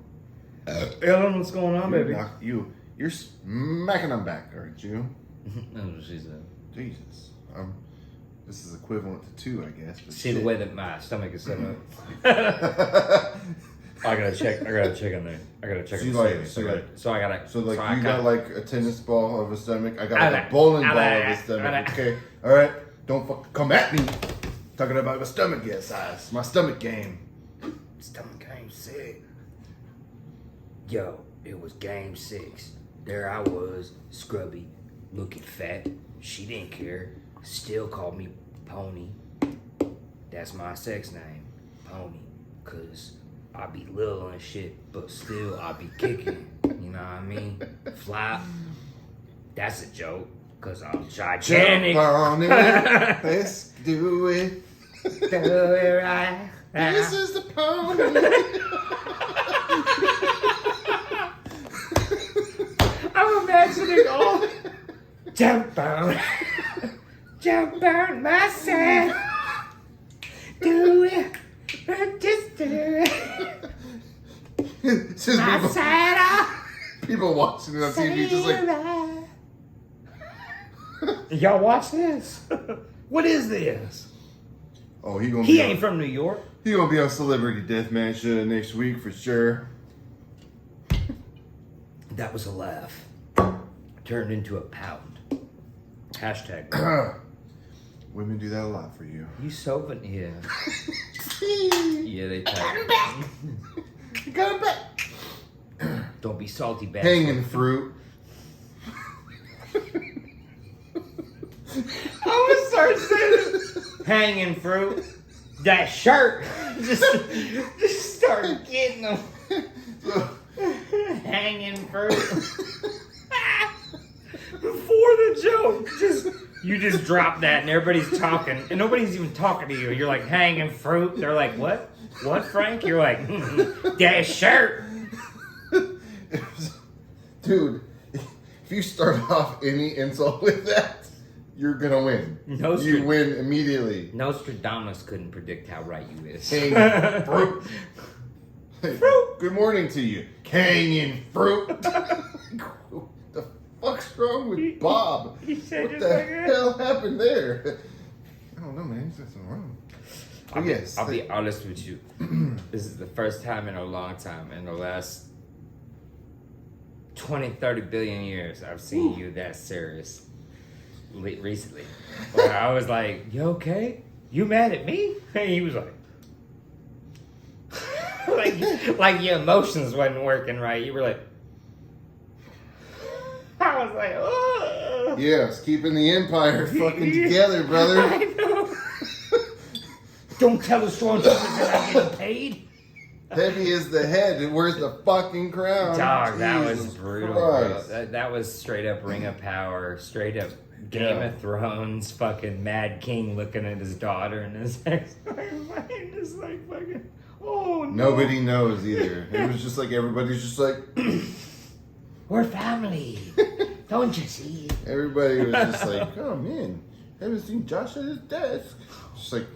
Speaker 3: Ellen, what's going on, baby?
Speaker 2: You're smacking them back, aren't you?
Speaker 3: That's what she said.
Speaker 2: Jesus. This is equivalent to 2, I guess. But
Speaker 3: See the
Speaker 2: shit.
Speaker 3: way that my stomach is set up. I gotta check on there. I gotta check
Speaker 2: So
Speaker 3: on
Speaker 2: you
Speaker 3: the
Speaker 2: like-
Speaker 3: stomach.
Speaker 2: so like-
Speaker 3: So I gotta.
Speaker 2: So like
Speaker 3: I
Speaker 2: you
Speaker 3: gotta-
Speaker 2: got like a tennis ball of a stomach. I got
Speaker 3: I
Speaker 2: like
Speaker 3: like-
Speaker 2: a bowling
Speaker 3: I
Speaker 2: ball
Speaker 3: like-
Speaker 2: of a stomach.
Speaker 3: I like-
Speaker 2: Okay, all right. Don't fucking come at me. Talking about my stomach size. My stomach game.
Speaker 3: Stomach game 6. Yo, it was game 6. There I was, scrubby, looking fat. She didn't care. Still called me Pony. That's my sex name, Pony. Cause I be little and shit, but still I be kicking. You know what I mean? Fly. That's a joke. Cause I'm gigantic.
Speaker 2: Jump on it. Let's do it.
Speaker 3: Do it right.
Speaker 2: This is the pony.
Speaker 3: I'm imagining all. Jump on myself. Do it, just do it.
Speaker 2: It's just
Speaker 3: My
Speaker 2: people,
Speaker 3: side up.
Speaker 2: people watching it on TV just like,
Speaker 3: Y'all watch this? What is this?
Speaker 2: oh, he gonna
Speaker 3: He
Speaker 2: be
Speaker 3: ain't
Speaker 2: on,
Speaker 3: from New York.
Speaker 2: He gonna be on Celebrity Deathmatch next week for sure.
Speaker 3: That was a laugh. Turned into a pound. Hashtag.
Speaker 2: Women do that a lot for you.
Speaker 3: You so yeah. Yeah, they
Speaker 2: Got
Speaker 3: type.
Speaker 2: him back. Got him back.
Speaker 3: Don't be salty, bad.
Speaker 2: Hanging fruit.
Speaker 3: I was start saying it. Hanging fruit. That shirt. Just start getting them. Hanging fruit. Before the joke, you just drop that and everybody's talking and nobody's even talking to you. You're like hanging fruit. They're like, what? What, Frank? You're like, that shirt.
Speaker 2: Dude, if you start off any insult with that, you're gonna win. You win immediately.
Speaker 3: Nostradamus couldn't predict how right you is.
Speaker 2: Hanging fruit. Fruit. Good morning to you. Hanging fruit. What the fuck's wrong with Bob?
Speaker 3: He said
Speaker 2: What
Speaker 3: just
Speaker 2: the
Speaker 3: like that.
Speaker 2: hell happened there? I don't know, man. He's got something wrong.
Speaker 3: I'll be honest with you. This is the first time in a long time, in the last 20, 30 billion years, I've seen you that serious. Recently. Where I was like, you okay? You mad at me? And he was like, like your emotions wasn't working right. You were like, I was like, oh.
Speaker 2: Yes, keeping the empire fucking together, brother.
Speaker 3: I know. Don't tell the stormtroopers that I'm getting paid.
Speaker 2: Heavy is the head. Where's the fucking crown?
Speaker 3: Dog, that was
Speaker 2: Jesus
Speaker 3: brutal, bro.
Speaker 2: Christ.
Speaker 3: That was straight up Ring of Power, straight up Game of Thrones, fucking Mad King looking at his daughter and his ex-wife, just like fucking, oh no.
Speaker 2: Nobody knows either. It was just like everybody's just like,
Speaker 3: We're family. Don't you see?
Speaker 2: everybody was just like, oh man, haven't seen Josh at his desk. Just like,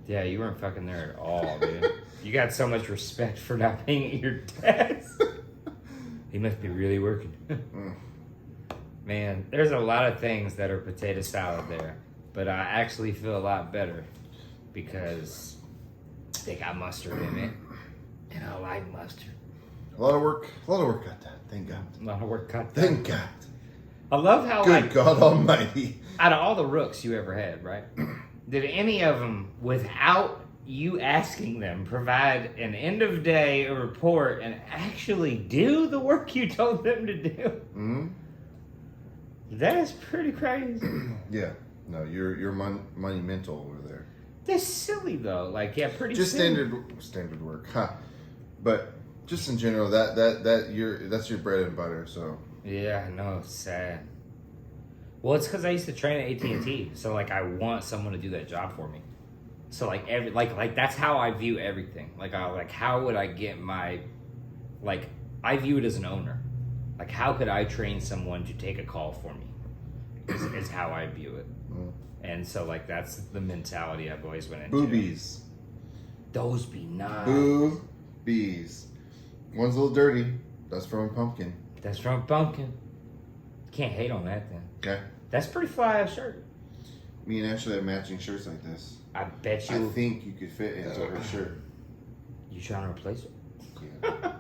Speaker 3: Yeah, you weren't fucking there at all, dude. You got so much respect for not being at your desk. He must be really working. Man, there's a lot of things that are potato salad there, but I actually feel a lot better because they got mustard in it, and I like mustard.
Speaker 2: a lot of work got done. Thank God.
Speaker 3: A lot of work cut done.
Speaker 2: Thank God.
Speaker 3: I love how,
Speaker 2: Good
Speaker 3: like,
Speaker 2: God Almighty.
Speaker 3: out of all the rooks you ever had, right? Did any of them, without you asking them, provide an end of day report and actually do the work you told them to do?
Speaker 2: Hmm.
Speaker 3: That is pretty crazy.
Speaker 2: Yeah. No, you're monumental over there.
Speaker 3: That's silly though. Like, yeah, pretty
Speaker 2: Just
Speaker 3: silly.
Speaker 2: standard work, huh? But just in general, that's your bread and butter. So
Speaker 3: Yeah, I know. It's sad. Well, it's because I used to train at AT&T, so like I want someone to do that job for me. So like like that's how I view everything. Like how would I get my, like, I view it as an owner. Like, how could I train someone to take a call for me? Is how I view it. And so like that's the mentality I've always went into.
Speaker 2: boobies,
Speaker 3: Those be nice.
Speaker 2: boobies. One's a little dirty. That's from Pumpkin.
Speaker 3: That's from Pumpkin. Can't hate on that then.
Speaker 2: Okay.
Speaker 3: That's pretty fly ass shirt.
Speaker 2: Me and Ashley have matching shirts like this.
Speaker 3: I bet
Speaker 2: I
Speaker 3: you.
Speaker 2: think you could fit into her shirt.
Speaker 3: You trying to replace it?
Speaker 2: Yeah,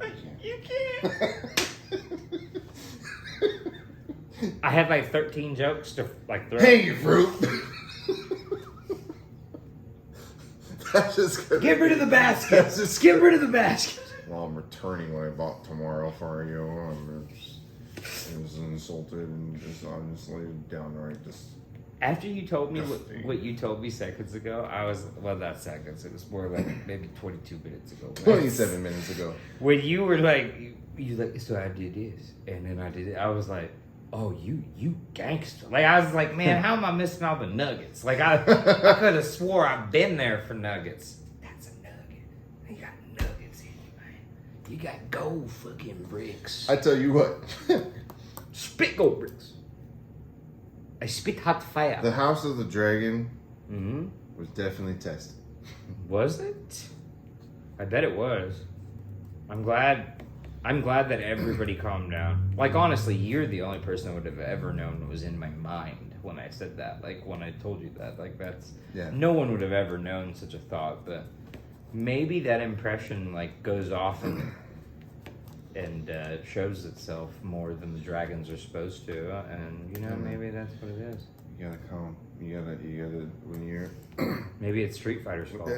Speaker 3: You can't. I had like 13 jokes to like throw.
Speaker 2: Hang your fruit. That's just gonna
Speaker 3: Get rid of the basket.
Speaker 2: That's just
Speaker 3: Get rid of the basket.
Speaker 2: Well, I'm returning what I bought tomorrow for you. I'm just insulted and just honestly downright just.
Speaker 3: After you told me
Speaker 2: Disgusting.
Speaker 3: what you told me seconds ago, I was, well, not seconds. It was more like maybe 22 minutes ago.
Speaker 2: 27 minutes ago.
Speaker 3: When you were like, you like, so I did this, and then I did it. I was like, oh, you gangster. Like, I was like, man, how am I missing all the nuggets? Like, I could have swore I've been there for nuggets. That's a nugget. You got nuggets in you, man. You got gold fucking bricks.
Speaker 2: I tell you what,
Speaker 3: Spit gold bricks. I spit hot fire.
Speaker 2: the House of the Dragon
Speaker 3: Mm-hmm.
Speaker 2: was definitely tested.
Speaker 3: Was it? I bet it was. I'm glad that everybody calmed down. Like, honestly, you're the only person I would have ever known what was in my mind when I said that. Like, when I told you that. Like, that's...
Speaker 2: Yeah.
Speaker 3: No one would have ever known such a thought, but
Speaker 1: maybe that impression like goes off and shows itself more than the dragons are supposed to, and you know maybe that's what it is.
Speaker 2: You gotta calm. You gotta when you're
Speaker 1: Maybe it's Street Fighter's fault.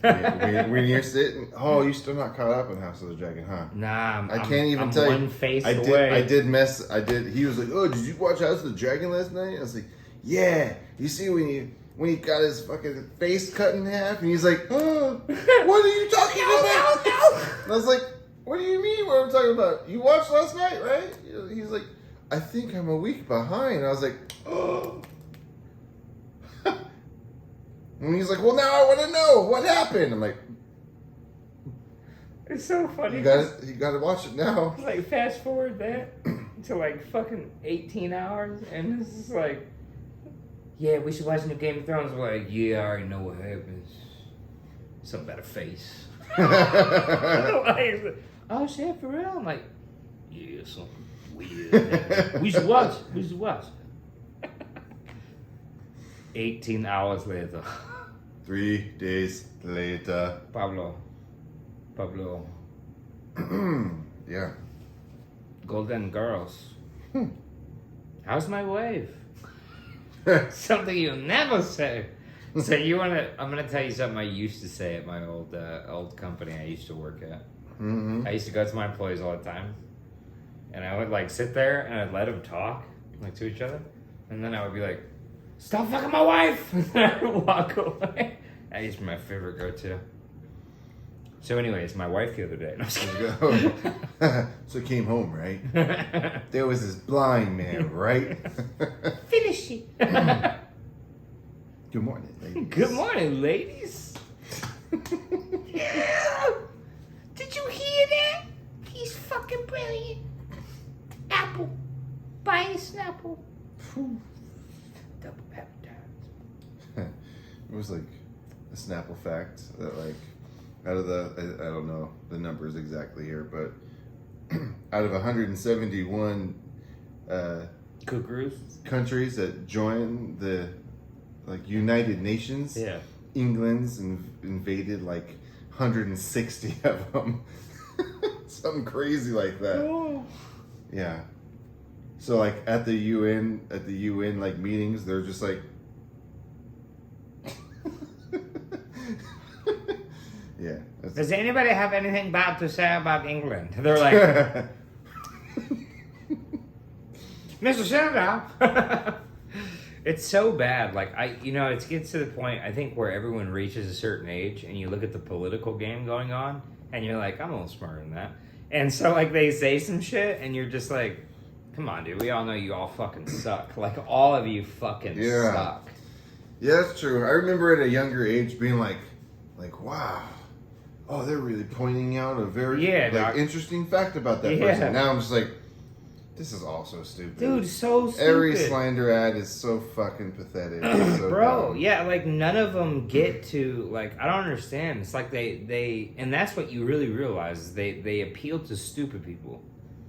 Speaker 2: when you're sitting. Oh, you're still not caught up in House of the Dragon, huh?
Speaker 1: Nah,
Speaker 2: I can't even
Speaker 1: I'm
Speaker 2: tell you.
Speaker 1: one face
Speaker 2: I
Speaker 1: away.
Speaker 2: did. He was like, "Oh, did you watch House of the Dragon last night?" I was like, "Yeah." You see when he got his fucking face cut in half, and he's like, "Oh, what are you talking about?" No. And I was like, "What do you mean? What I'm talking about? You watched last night, right?" He's like, "I think I'm a week behind." I was like, "Oh." And he's like, "Well, now I want to know what happened." I'm like,
Speaker 1: It's so funny.
Speaker 2: "You got to watch it now."
Speaker 1: It's like fast forward that to like fucking 18 hours, and this is like, yeah, we should watch new Game of Thrones. We're like, yeah, I already know what happens. Something about a face. Like, oh shit, for real? I'm like, yeah, something weird. We should watch. 18 hours later.
Speaker 2: 3 days later.
Speaker 1: Pablo.
Speaker 2: Yeah.
Speaker 1: Golden Girls. How's my wave? Something you never say. So I'm gonna tell you something I used to say at my old company I used to work at.
Speaker 2: Mm-hmm.
Speaker 1: I used to go to my employees all the time, and I would like sit there and I'd let them talk like to each other, and then I would be like, "Stop fucking my wife!" and then I would walk away. That used to be my favorite go-to. So, anyways, my wife the other day. No,
Speaker 2: So came home, right? There was this blind man, right?
Speaker 1: finish it.
Speaker 2: Good morning, ladies.
Speaker 1: Good morning, ladies. Yeah. Did you hear that? He's fucking brilliant. Apple. Buy a Snapple. Double appetizer.
Speaker 2: It was like a Snapple fact that like out of the I don't know the numbers exactly here, but out of 171
Speaker 1: Kookaroos?
Speaker 2: countries that joined the like United Nations,
Speaker 1: Yeah.
Speaker 2: England's invaded like 160 of them. Something crazy like that.
Speaker 1: Oh.
Speaker 2: Yeah. So like at the UN like meetings, they're just like yeah.
Speaker 1: Does anybody have anything bad to say about England? They're like, Mr. Senator. It's so bad. Like it gets to the point I think where everyone reaches a certain age, and you look at the political game going on, and you're like, I'm a little smarter than that. And so like they say some shit, and you're just like, come on, dude. We all know you all fucking suck. Like all of you fucking suck.
Speaker 2: Yeah, that's true. I remember at a younger age being like, wow. Oh, they're really pointing out a very interesting fact about that person. Now I'm just like, this is all so stupid.
Speaker 1: Dude, so stupid.
Speaker 2: Every slander ad is so fucking pathetic. So
Speaker 1: bro,
Speaker 2: dumb.
Speaker 1: yeah, like none of them get to, like, I don't understand. It's like they and that's what you really realize is they appeal to stupid people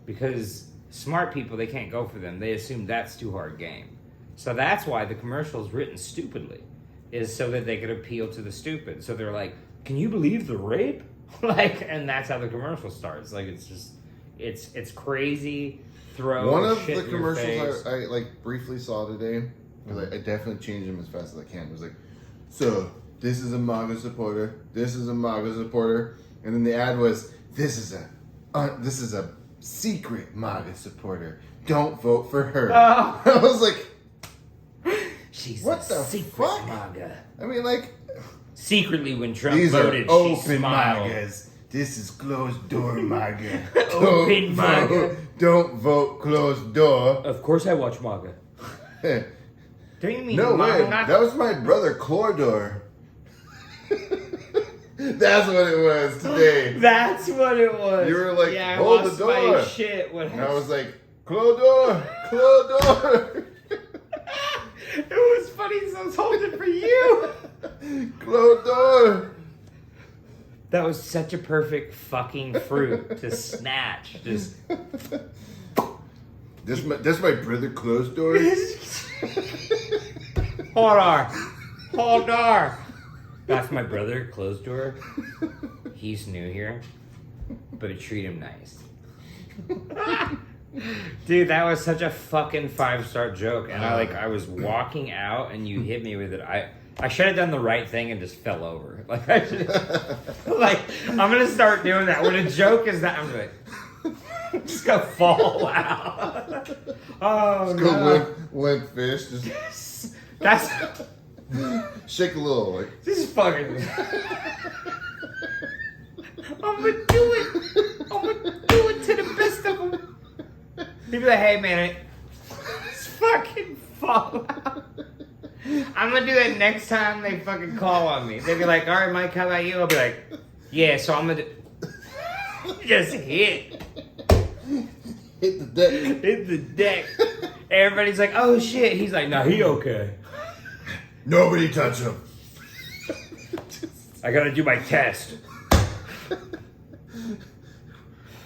Speaker 1: because smart people, they can't go for them. They assume that's too hard game. So that's why the commercial is written stupidly, is so that they could appeal to the stupid. So they're like, can you believe the rape? Like, and that's how the commercial starts. Like, it's just, it's crazy. Throw
Speaker 2: one of
Speaker 1: shit
Speaker 2: the
Speaker 1: in your
Speaker 2: commercials
Speaker 1: face.
Speaker 2: I like briefly saw today, because I definitely changed them as fast as I can. It was like, so this is a MAGA supporter, this is a MAGA supporter, and then the ad was, this is a secret MAGA supporter. Don't vote for her.
Speaker 1: Oh.
Speaker 2: I was like,
Speaker 1: she's
Speaker 2: what
Speaker 1: a
Speaker 2: the
Speaker 1: secret
Speaker 2: fuck?
Speaker 1: MAGA.
Speaker 2: I mean, like,
Speaker 1: Secretly, when Trump
Speaker 2: these
Speaker 1: voted,
Speaker 2: are open
Speaker 1: she smiled.
Speaker 2: MAGAs. This is closed door MAGA.
Speaker 1: Open MAGA.
Speaker 2: Don't vote closed door.
Speaker 1: Of course, I watch MAGA. Don't you mean
Speaker 2: No way.
Speaker 1: MAGA?
Speaker 2: That was my brother Clordor. That's what it was today.
Speaker 1: That's what it was.
Speaker 2: You were like,
Speaker 1: yeah,
Speaker 2: hold
Speaker 1: I
Speaker 2: the
Speaker 1: lost my
Speaker 2: door.
Speaker 1: shit. What
Speaker 2: And I was like, Clodor, Clodor,
Speaker 1: it was funny because I was holding for you.
Speaker 2: Clodor.
Speaker 1: That was such a perfect fucking fruit to snatch. Just
Speaker 2: That's my brother Closed Door.
Speaker 1: hold on.
Speaker 3: That's my brother, closed door. He's new here, but treat him nice. Dude, that was such a fucking 5-star joke, and I was walking out, and you hit me with it. I should have done the right thing and just fell over. Like I should, like I'm gonna start doing that when a joke is that. I'm like, just gonna fall out. Oh
Speaker 2: Just go
Speaker 3: no!
Speaker 2: limp fish. Just
Speaker 3: That's
Speaker 2: shake a little. Like.
Speaker 3: this is fucking. I'm gonna do it. I'm gonna do it to the best of them. He'd be like, hey man, it's fucking fall out. I'm gonna do that next time they fucking call on me. They'd be like, all right, Mike, how about you? I'll be like, yeah, so I'm gonna just hit
Speaker 2: Hit the deck.
Speaker 3: hit the deck. Everybody's like, oh shit. He's like, no, he okay.
Speaker 2: Nobody touch him.
Speaker 3: I gotta do my test.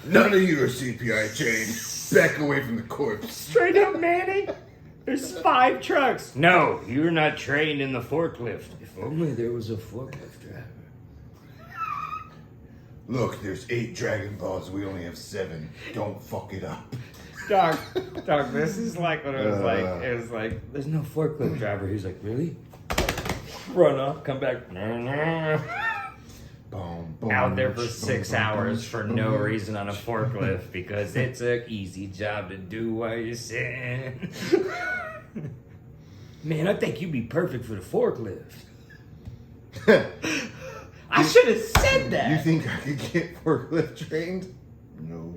Speaker 2: None of you are CPI trained. Back away from the corpse.
Speaker 3: Straight up, Manny. There's 5 trucks. No, you're not trained in the forklift. If only there was a forklift driver.
Speaker 2: Look, there's 8 Dragon Balls. We only have 7. Don't fuck it up.
Speaker 3: Dog, this is like what it was like. It was like, there's no forklift driver. He's like, really? Run off, come back.
Speaker 2: Boom, boom,
Speaker 3: Out there for
Speaker 2: boom,
Speaker 3: 6
Speaker 2: boom,
Speaker 3: hours
Speaker 2: boom,
Speaker 3: for
Speaker 2: boom,
Speaker 3: no
Speaker 2: boom.
Speaker 3: reason on a forklift because it's an easy job to do while you're sitting. Man, I think you'd be perfect for the forklift. I should have said that.
Speaker 2: You think I could get forklift trained? No.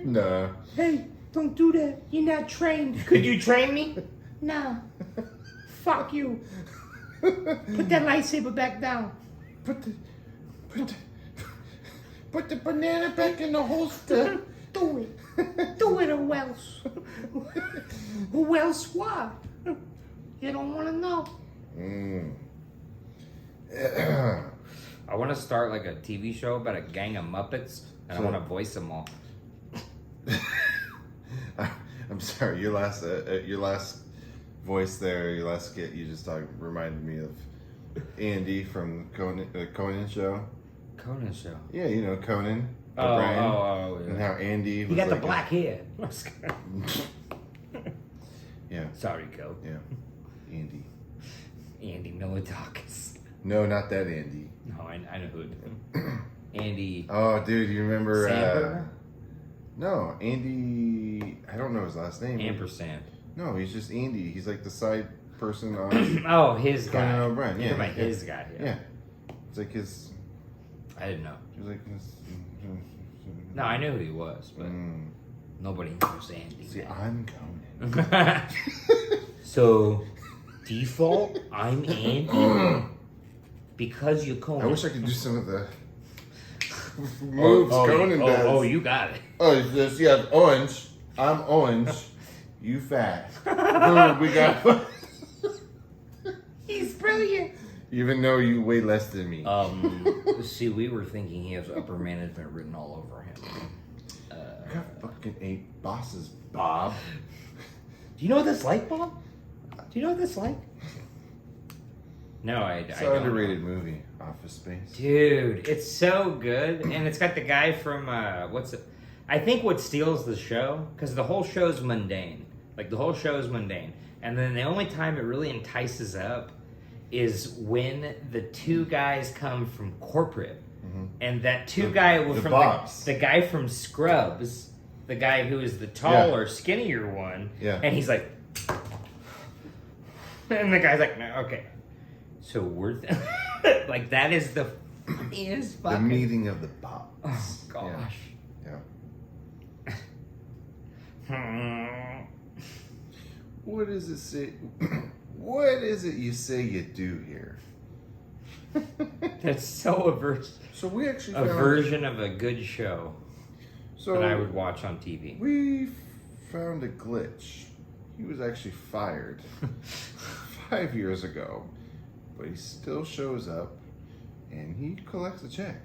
Speaker 2: Nah.
Speaker 3: Hey, don't do that. You're not trained. Could you train me? No. Fuck you. Put that lightsaber back down.
Speaker 2: Put the banana back in the holster.
Speaker 3: Do it. Do it or else. Who else what? You don't want to know. I want to start like a TV show about a gang of Muppets, and I want to voice them all.
Speaker 2: I'm sorry. Your last voice there, your last skit you just talked reminded me of Andy from Conan show.
Speaker 3: Conan show.
Speaker 2: Yeah, you know Conan.
Speaker 3: Oh,
Speaker 2: O'Brien,
Speaker 3: yeah.
Speaker 2: And how Andy was
Speaker 3: He got the
Speaker 2: like
Speaker 3: black hair.
Speaker 2: Yeah,
Speaker 3: Sorry, Co.
Speaker 2: yeah. Andy.
Speaker 3: Andy Milodakis.
Speaker 2: No, not that Andy.
Speaker 3: No, I know who it is. Andy
Speaker 2: Oh, dude, you remember?
Speaker 3: Sandberg?
Speaker 2: No, Andy. I don't know his last name.
Speaker 3: Ampersand.
Speaker 2: No, he's just Andy. He's like the side person on
Speaker 3: Oh, his guy.
Speaker 2: Conan O'Brien.
Speaker 3: You're
Speaker 2: Yeah,
Speaker 3: talking about his guy.
Speaker 2: yeah. It's like his.
Speaker 3: I didn't know.
Speaker 2: He was like his.
Speaker 3: No, I knew who he was, but nobody knows Andy.
Speaker 2: See,
Speaker 3: man.
Speaker 2: I'm Conan.
Speaker 3: So, default, I'm Andy. Because you're Conan.
Speaker 2: I wish I could do some of the moves
Speaker 3: oh,
Speaker 2: Conan does.
Speaker 3: Oh, you got it.
Speaker 2: Oh, it's just, yeah, orange. I'm orange. You fat. Boom, we got.
Speaker 3: He's brilliant.
Speaker 2: Even though you weigh less than me.
Speaker 3: See, we were thinking he has upper management written all over him.
Speaker 2: I got fucking 8 bosses, Bob.
Speaker 3: Do you know what that's like, Bob? Do you know what that's like? No, I
Speaker 2: It's
Speaker 3: don't
Speaker 2: an underrated movie, Office Space.
Speaker 3: Dude, it's so good, and it's got the guy from what's it? I think what steals the show because the whole show's mundane. Like the whole show is mundane, and then the only time it really entices up is when the 2 guys come from corporate, and that guy
Speaker 2: the
Speaker 3: from
Speaker 2: Bobs.
Speaker 3: the guy from Scrubs, the guy who is the taller, skinnier one,
Speaker 2: Yeah.
Speaker 3: and he's like, and the guy's like, no, okay. So we're like that is the funniest
Speaker 2: The
Speaker 3: fucking.
Speaker 2: meeting of the Bobs.
Speaker 3: Oh gosh.
Speaker 2: Yeah. What does it say? What is it you say you do here?
Speaker 3: That's so
Speaker 2: So we actually
Speaker 3: a
Speaker 2: found,
Speaker 3: version of a good show
Speaker 2: so
Speaker 3: that I would watch on TV.
Speaker 2: we found a glitch. He was actually fired 5 years ago, but he still shows up and he collects a check.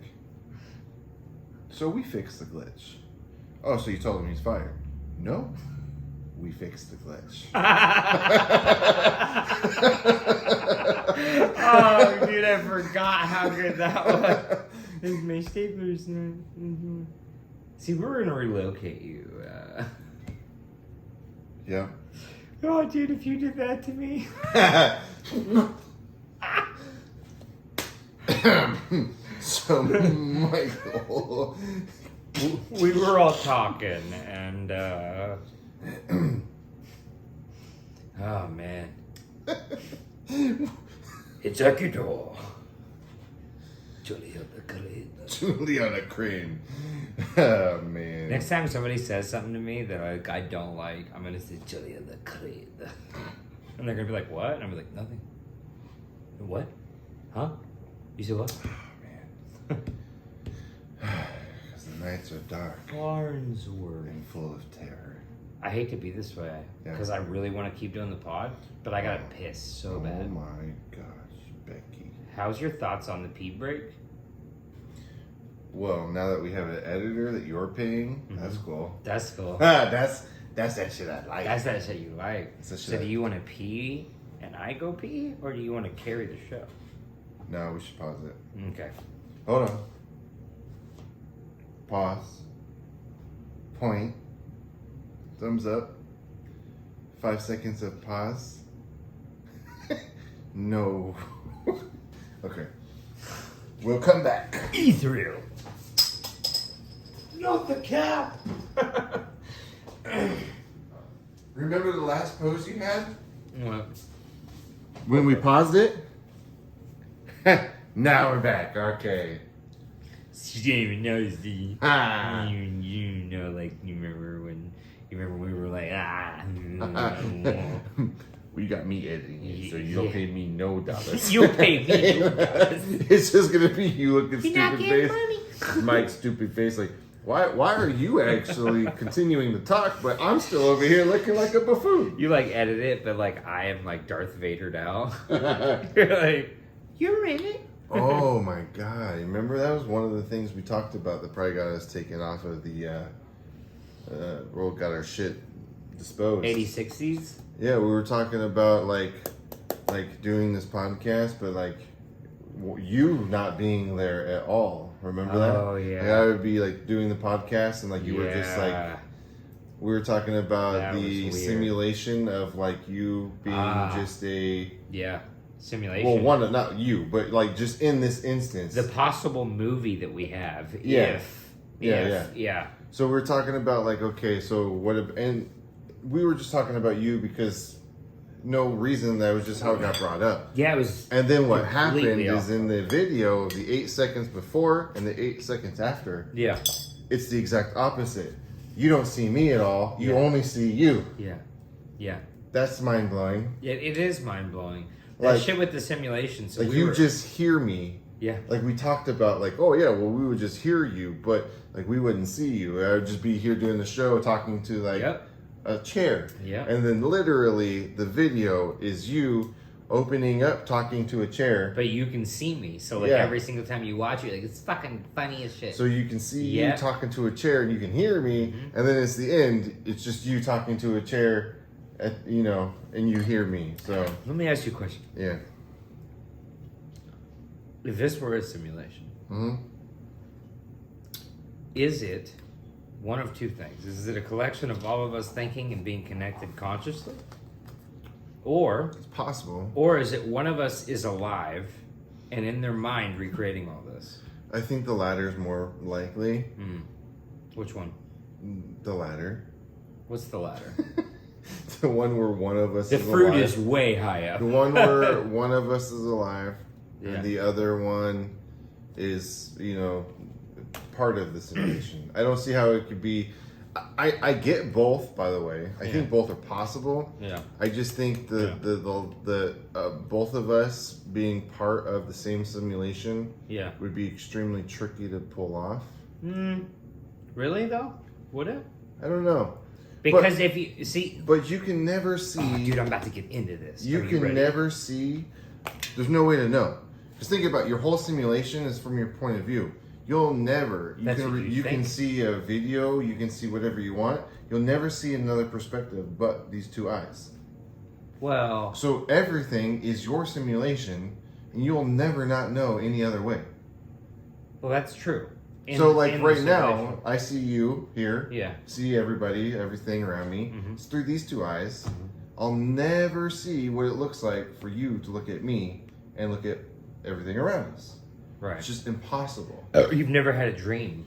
Speaker 2: So we fixed the glitch. Oh, so you told him he's fired? No, we fixed the glitch.
Speaker 1: Oh, dude, I forgot how good that was. My stapler's not. Mm-hmm. See, we're gonna relocate you.
Speaker 2: Yeah.
Speaker 1: Oh, dude, if you did that to me.
Speaker 2: So, Michael.
Speaker 1: We were all talking, and oh man,
Speaker 3: It's Ecuador. Juliana Crane.
Speaker 2: Juliana Crane. Oh, man.
Speaker 1: next time somebody says something to me that I don't like, I'm gonna say
Speaker 3: Juliana Crane.
Speaker 1: and they're gonna be like, "What?" And I'm like, "Nothing." What? Huh? You said what?
Speaker 2: Because the nights are dark
Speaker 1: Farnsworth.
Speaker 2: and full of terror.
Speaker 1: I hate to be this way
Speaker 2: Yeah.
Speaker 1: because I really want to keep doing the pod, but I gotta piss so
Speaker 2: Oh
Speaker 1: bad.
Speaker 2: my gosh, Becky.
Speaker 1: How's your thoughts on the pee break?
Speaker 2: Well, now that we have an editor that you're paying, that's cool.
Speaker 1: That's cool.
Speaker 2: That's that shit I like.
Speaker 1: That's that shit you like.
Speaker 2: That's the
Speaker 1: So
Speaker 2: shit
Speaker 1: do
Speaker 2: I-
Speaker 1: you want to pee and I go pee, or do you want to carry the show?
Speaker 2: No, we should pause it.
Speaker 1: Okay.
Speaker 2: Hold on. Pause. Point. Thumbs up. 5 seconds of pause. No. Okay. We'll come back.
Speaker 1: Ethereal. Not the cap.
Speaker 2: Remember the last pose you had?
Speaker 1: What?
Speaker 2: When we paused it? Now we're back. Okay.
Speaker 1: You didn't even notice the.
Speaker 2: Ah.
Speaker 1: You know, like you remember when we were like
Speaker 2: We got me editing it, so you
Speaker 1: Yeah.
Speaker 2: don't pay me no dollars.
Speaker 1: You'll pay me.
Speaker 2: It's just gonna be you looking
Speaker 1: You're not
Speaker 2: stupid
Speaker 1: getting
Speaker 2: face. Mike's stupid face, like, why are you actually continuing to talk, but I'm still over here looking like a buffoon?
Speaker 1: You like edit it, but like I am like Darth Vader now. You're like, you're in it.
Speaker 2: Oh my god! Remember that was one of the things we talked about that probably got us taken off of the. Got our shit disposed.
Speaker 1: 8060s.
Speaker 2: Yeah, we were talking about like doing this podcast, but like you not being there at all. Remember that?
Speaker 1: Oh, yeah.
Speaker 2: Like, I would be like doing the podcast, and like you were just like
Speaker 1: Yeah.
Speaker 2: we were talking about
Speaker 1: That
Speaker 2: the
Speaker 1: was weird.
Speaker 2: simulation of like you being just a
Speaker 1: Yeah. Simulation.
Speaker 2: well, one not you, but like just in this instance.
Speaker 1: The possible movie that we have.
Speaker 2: Yeah.
Speaker 1: Yeah.
Speaker 2: So we're talking about like, okay, so what if, and we were just talking about you because no reason, that was just how it got brought up.
Speaker 1: Yeah, it was.
Speaker 2: And then what happened
Speaker 1: Completely
Speaker 2: is
Speaker 1: off.
Speaker 2: in the video, the 8 seconds before and the 8 seconds after,
Speaker 1: Yeah.
Speaker 2: it's the exact opposite. You don't see me at all. You
Speaker 1: Yeah.
Speaker 2: only see you.
Speaker 1: Yeah. Yeah.
Speaker 2: That's mind blowing.
Speaker 1: It is mind blowing. That
Speaker 2: Like-
Speaker 1: shit with the simulation. So
Speaker 2: Like
Speaker 1: we
Speaker 2: you
Speaker 1: were,
Speaker 2: just hear me.
Speaker 1: Yeah.
Speaker 2: Like we talked about, like, oh yeah, well we would just hear you, but like we wouldn't see you. I would just be here doing the show, talking to like
Speaker 1: Yep.
Speaker 2: a chair.
Speaker 1: Yeah.
Speaker 2: And then literally the video is you opening up, talking to a chair,
Speaker 1: But you can see me, so like
Speaker 2: Yeah.
Speaker 1: every single time you watch it, like it's fucking funny as shit.
Speaker 2: so you can see
Speaker 1: Yeah.
Speaker 2: you talking to a chair, and you can hear me.
Speaker 1: Mhm.
Speaker 2: And then it's the end. It's just you talking to a chair, and you hear me. So
Speaker 1: Let me ask you a question.
Speaker 2: yeah.
Speaker 1: If this were a simulation,
Speaker 2: Hmm.
Speaker 1: is it one of two things? Is it a collection of all of us thinking and being connected consciously? Or
Speaker 2: It's possible.
Speaker 1: is it one of us is alive and in their mind recreating all this?
Speaker 2: I think the latter is more likely.
Speaker 1: Which one?
Speaker 2: The latter.
Speaker 1: What's the latter?
Speaker 2: The one where one of us
Speaker 1: The
Speaker 2: is
Speaker 1: fruit
Speaker 2: alive.
Speaker 1: is way high up.
Speaker 2: The one where one of us is alive,
Speaker 1: Yeah.
Speaker 2: and the other one is, part of the simulation. I don't see how it could be. I get both, by the way. I think both are possible.
Speaker 1: Yeah.
Speaker 2: I just think the both of us being part of the same simulation
Speaker 1: Yeah.
Speaker 2: would be extremely tricky to pull off.
Speaker 1: Really though? Would it?
Speaker 2: I don't know,
Speaker 1: Because if you see,
Speaker 2: but you can never see.
Speaker 1: dude, I'm about to get into this.
Speaker 2: You
Speaker 1: Are
Speaker 2: can
Speaker 1: ready?
Speaker 2: never see. There's no way to know. Just think about your whole simulation is from your point of view. You'll never.
Speaker 1: That's what you
Speaker 2: you can
Speaker 1: think.
Speaker 2: see a video. You can see whatever you want. You'll never see another perspective but these two eyes.
Speaker 1: Well,
Speaker 2: So everything is your simulation, and you'll never not know any other way.
Speaker 1: Well, that's true.
Speaker 2: So, like,
Speaker 1: in
Speaker 2: right
Speaker 1: the
Speaker 2: now,
Speaker 1: simulation.
Speaker 2: I see you here.
Speaker 1: Yeah.
Speaker 2: See everybody, everything around me.
Speaker 1: Mhm.
Speaker 2: It's through these two eyes.
Speaker 1: Mm-hmm.
Speaker 2: I'll never see what it looks like for you to look at me and look at everything around us.
Speaker 1: Right.
Speaker 2: It's just impossible.
Speaker 1: You've never had a dream.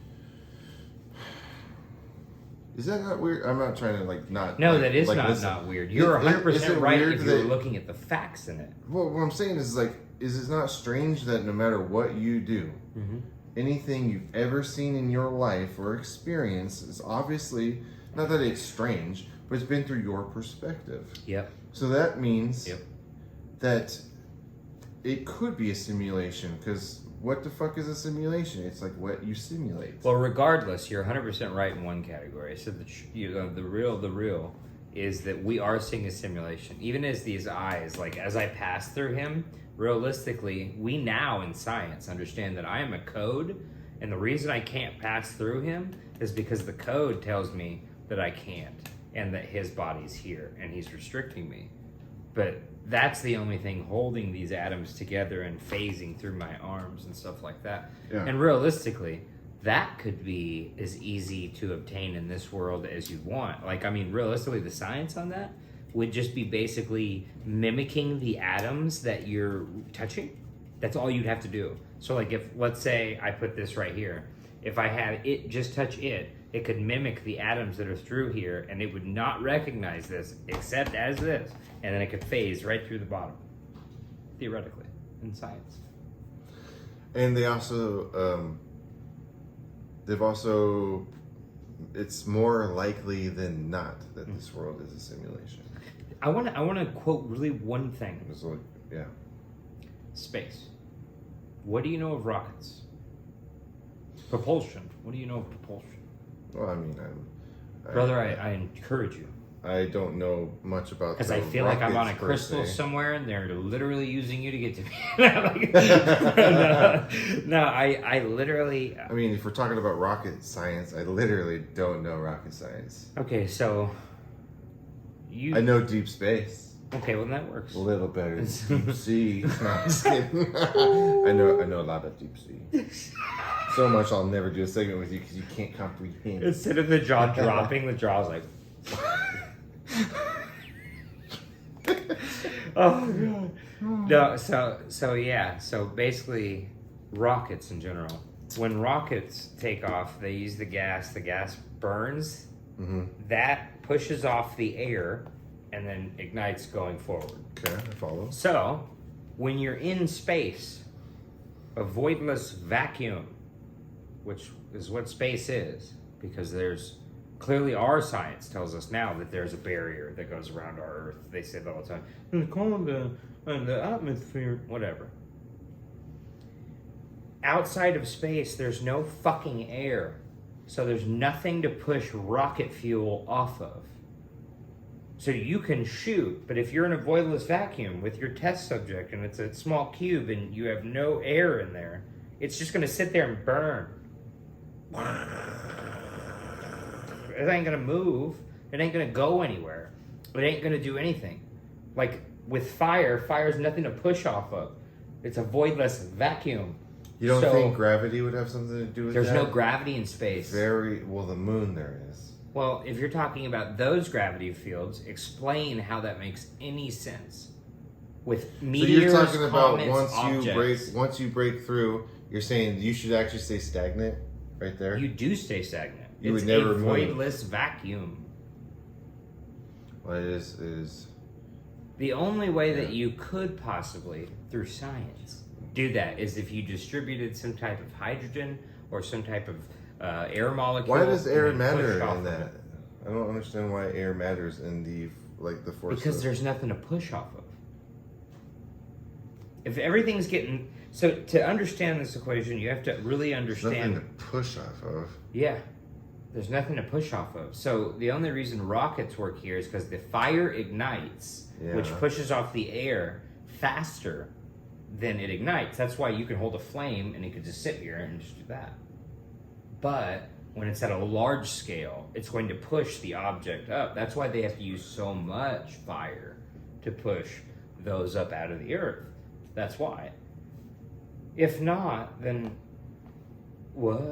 Speaker 2: Is that not weird? I'm not trying to not.
Speaker 1: No,
Speaker 2: like,
Speaker 1: that is
Speaker 2: like,
Speaker 1: not,
Speaker 2: listen.
Speaker 1: not weird. You're
Speaker 2: Is
Speaker 1: 100%
Speaker 2: it
Speaker 1: right
Speaker 2: weird
Speaker 1: if you're
Speaker 2: that-
Speaker 1: looking at the facts in it.
Speaker 2: Well, what I'm saying is is it not strange that no matter what you do,
Speaker 1: Mm-hmm.
Speaker 2: anything you've ever seen in your life or experienced is obviously not that it's strange, but it's been through your perspective.
Speaker 1: Yep.
Speaker 2: So that means
Speaker 1: Yep.
Speaker 2: that it could be a simulation, because what the fuck is a simulation? It's like what you simulate.
Speaker 1: Well, regardless, you're 100% right in one category. So the real is that we are seeing a simulation. Even as these eyes, like as I pass through him, realistically, we now in science understand that I am a code, and the reason I can't pass through him is because the code tells me that I can't, and that his body's here, and he's restricting me. But that's the only thing holding these atoms together and phasing through my arms and stuff like that.
Speaker 2: Yeah.
Speaker 1: And realistically, that could be as easy to obtain in this world as you want. Like, I mean, realistically, the science on that would just be basically mimicking the atoms that you're touching. That's all you'd have to do. So, like, if, let's say I put this right here, if I had it just touch it, it could mimic the atoms that are through here, and it would not recognize this except as this, and then it could phase right through the bottom, theoretically, in science.
Speaker 2: And they also, it's more likely than not that this world is a simulation.
Speaker 1: I want to quote really one thing.
Speaker 2: It's like, yeah.
Speaker 1: Space. What do you know of rockets? Propulsion. What do you know of propulsion?
Speaker 2: Well, I mean,
Speaker 1: Brother, I encourage you.
Speaker 2: I don't know much about
Speaker 1: Because
Speaker 2: the
Speaker 1: I feel like I'm on a
Speaker 2: rockets per
Speaker 1: crystal
Speaker 2: se.
Speaker 1: somewhere, and they're literally using you to get to me. no, I literally.
Speaker 2: I mean, if we're talking about rocket science, I literally don't know rocket science.
Speaker 1: Okay, so you.
Speaker 2: I know deep space.
Speaker 1: Okay, well that works.
Speaker 2: A little better than deep sea. No, I'm just kidding. I know a lot about deep sea. So much I'll never do a segment with you because you can't comprehend.
Speaker 1: Instead of the jaw dropping, the jaw's like. Oh god. No, so yeah. So basically, rockets in general. When rockets take off, they use the gas. The gas burns.
Speaker 2: Mm-hmm.
Speaker 1: That pushes off the air, and then ignites going forward.
Speaker 2: Okay, I follow.
Speaker 1: So, when you're in space, a voidless vacuum, which is what space is, because there's clearly our science tells us now that there's a barrier that goes around our Earth. They say that all the time. It's called the atmosphere, whatever. Outside of space, there's no fucking air, so there's nothing to push rocket fuel off of. So you can shoot, but if you're in a voidless vacuum with your test subject and it's a small cube and you have no air in there, it's just going to sit there and burn. It ain't going to move. It ain't going to go anywhere. It ain't going to do anything. Like with fire, fire's nothing to push off of. It's a voidless vacuum.
Speaker 2: You don't
Speaker 1: So,
Speaker 2: think gravity would have something to do with
Speaker 1: there's
Speaker 2: that?
Speaker 1: no gravity in space.
Speaker 2: Very well. The moon there is.
Speaker 1: Well, if you're talking about those gravity fields, explain how that makes any sense. With meteors,
Speaker 2: so you're talking about
Speaker 1: comets, objects,
Speaker 2: once you break through, you're saying you should actually stay stagnant right there.
Speaker 1: you do stay stagnant.
Speaker 2: You
Speaker 1: It's
Speaker 2: would never
Speaker 1: a
Speaker 2: move.
Speaker 1: voidless vacuum.
Speaker 2: Well, it is.
Speaker 1: The only way that you could possibly, through science, do that is if you distributed some type of hydrogen or some type of air molecule.
Speaker 2: Why does air
Speaker 1: and then pushed
Speaker 2: matter
Speaker 1: off
Speaker 2: in
Speaker 1: of
Speaker 2: that?
Speaker 1: it.
Speaker 2: I don't understand why air matters in the force.
Speaker 1: Because there's nothing to push off of. If everything's getting... So to understand this equation, you have to really understand...
Speaker 2: nothing to push off of.
Speaker 1: Yeah. There's nothing to push off of. So the only reason rockets work here is because the fire ignites, which
Speaker 2: Yeah.
Speaker 1: pushes off the air faster than it ignites. That's why you can hold a flame and it could just sit here and just do that. But when it's at a large scale, it's going to push the object up. That's why they have to use so much fire to push those up out of the earth. That's why.
Speaker 3: If not, then what?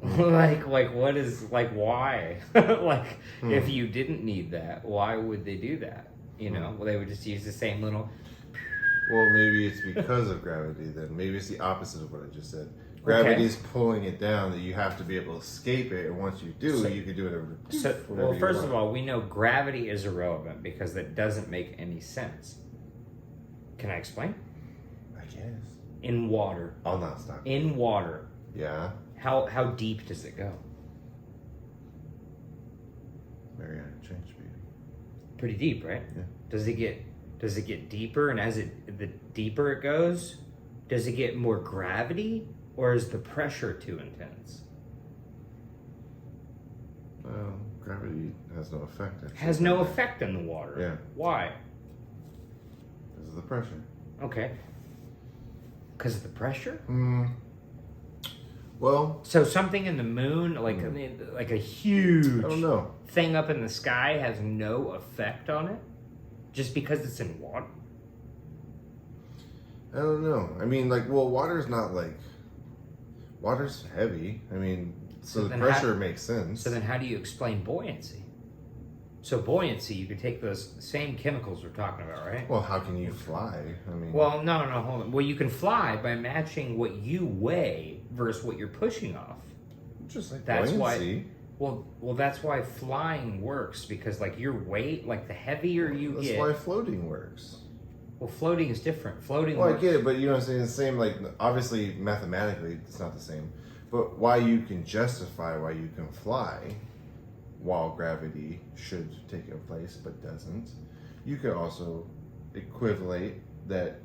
Speaker 3: like what is like why? Like if you didn't need that, why would they do that? You know, well, they would just use the same little.
Speaker 2: Well, maybe it's because of gravity then. Maybe it's the opposite of what I just said. Gravity's pulling it down that you have to be able to escape it, and once you do, you can do whatever.
Speaker 3: Well, first of all, we know gravity is irrelevant because that doesn't make any sense. Can I explain?
Speaker 2: I guess.
Speaker 3: In water.
Speaker 2: I'll not stop.
Speaker 3: In water.
Speaker 2: Yeah.
Speaker 3: How deep does it go?
Speaker 2: Mariana Trench, baby.
Speaker 3: Pretty deep, right?
Speaker 2: Yeah.
Speaker 3: Does it get deeper, and the deeper it goes, does it get more gravity, or is the pressure too intense?
Speaker 2: Well, gravity has no effect. Actually.
Speaker 3: Has no effect on the water.
Speaker 2: Yeah.
Speaker 3: Why?
Speaker 2: Because of the pressure.
Speaker 3: Okay. Because of the pressure?
Speaker 2: Well,
Speaker 3: So something in the moon, like a huge
Speaker 2: I don't know.
Speaker 3: thing up in the sky, has no effect on it, just because it's in water.
Speaker 2: I don't know. I mean, like, well, water's heavy. I mean, so the
Speaker 3: then
Speaker 2: pressure makes sense.
Speaker 3: So then, how do you explain buoyancy? So buoyancy, you could take those same chemicals we're talking about, right?
Speaker 2: Well, how can you fly? I mean,
Speaker 3: Well, no, hold on. Well, you can fly by matching what you weigh versus what you're pushing off.
Speaker 2: just like
Speaker 3: That's
Speaker 2: buoyancy.
Speaker 3: Well, that's why flying works, because like your weight, like the heavier you
Speaker 2: That's
Speaker 3: get.
Speaker 2: why floating works.
Speaker 3: Well, floating is different. Floating.
Speaker 2: Well, I
Speaker 3: works.
Speaker 2: get it, but you know what I'm saying? It's the same, like, obviously, mathematically, it's not the same. But why you can justify why you can fly while gravity should take place but doesn't, you could also equivalate that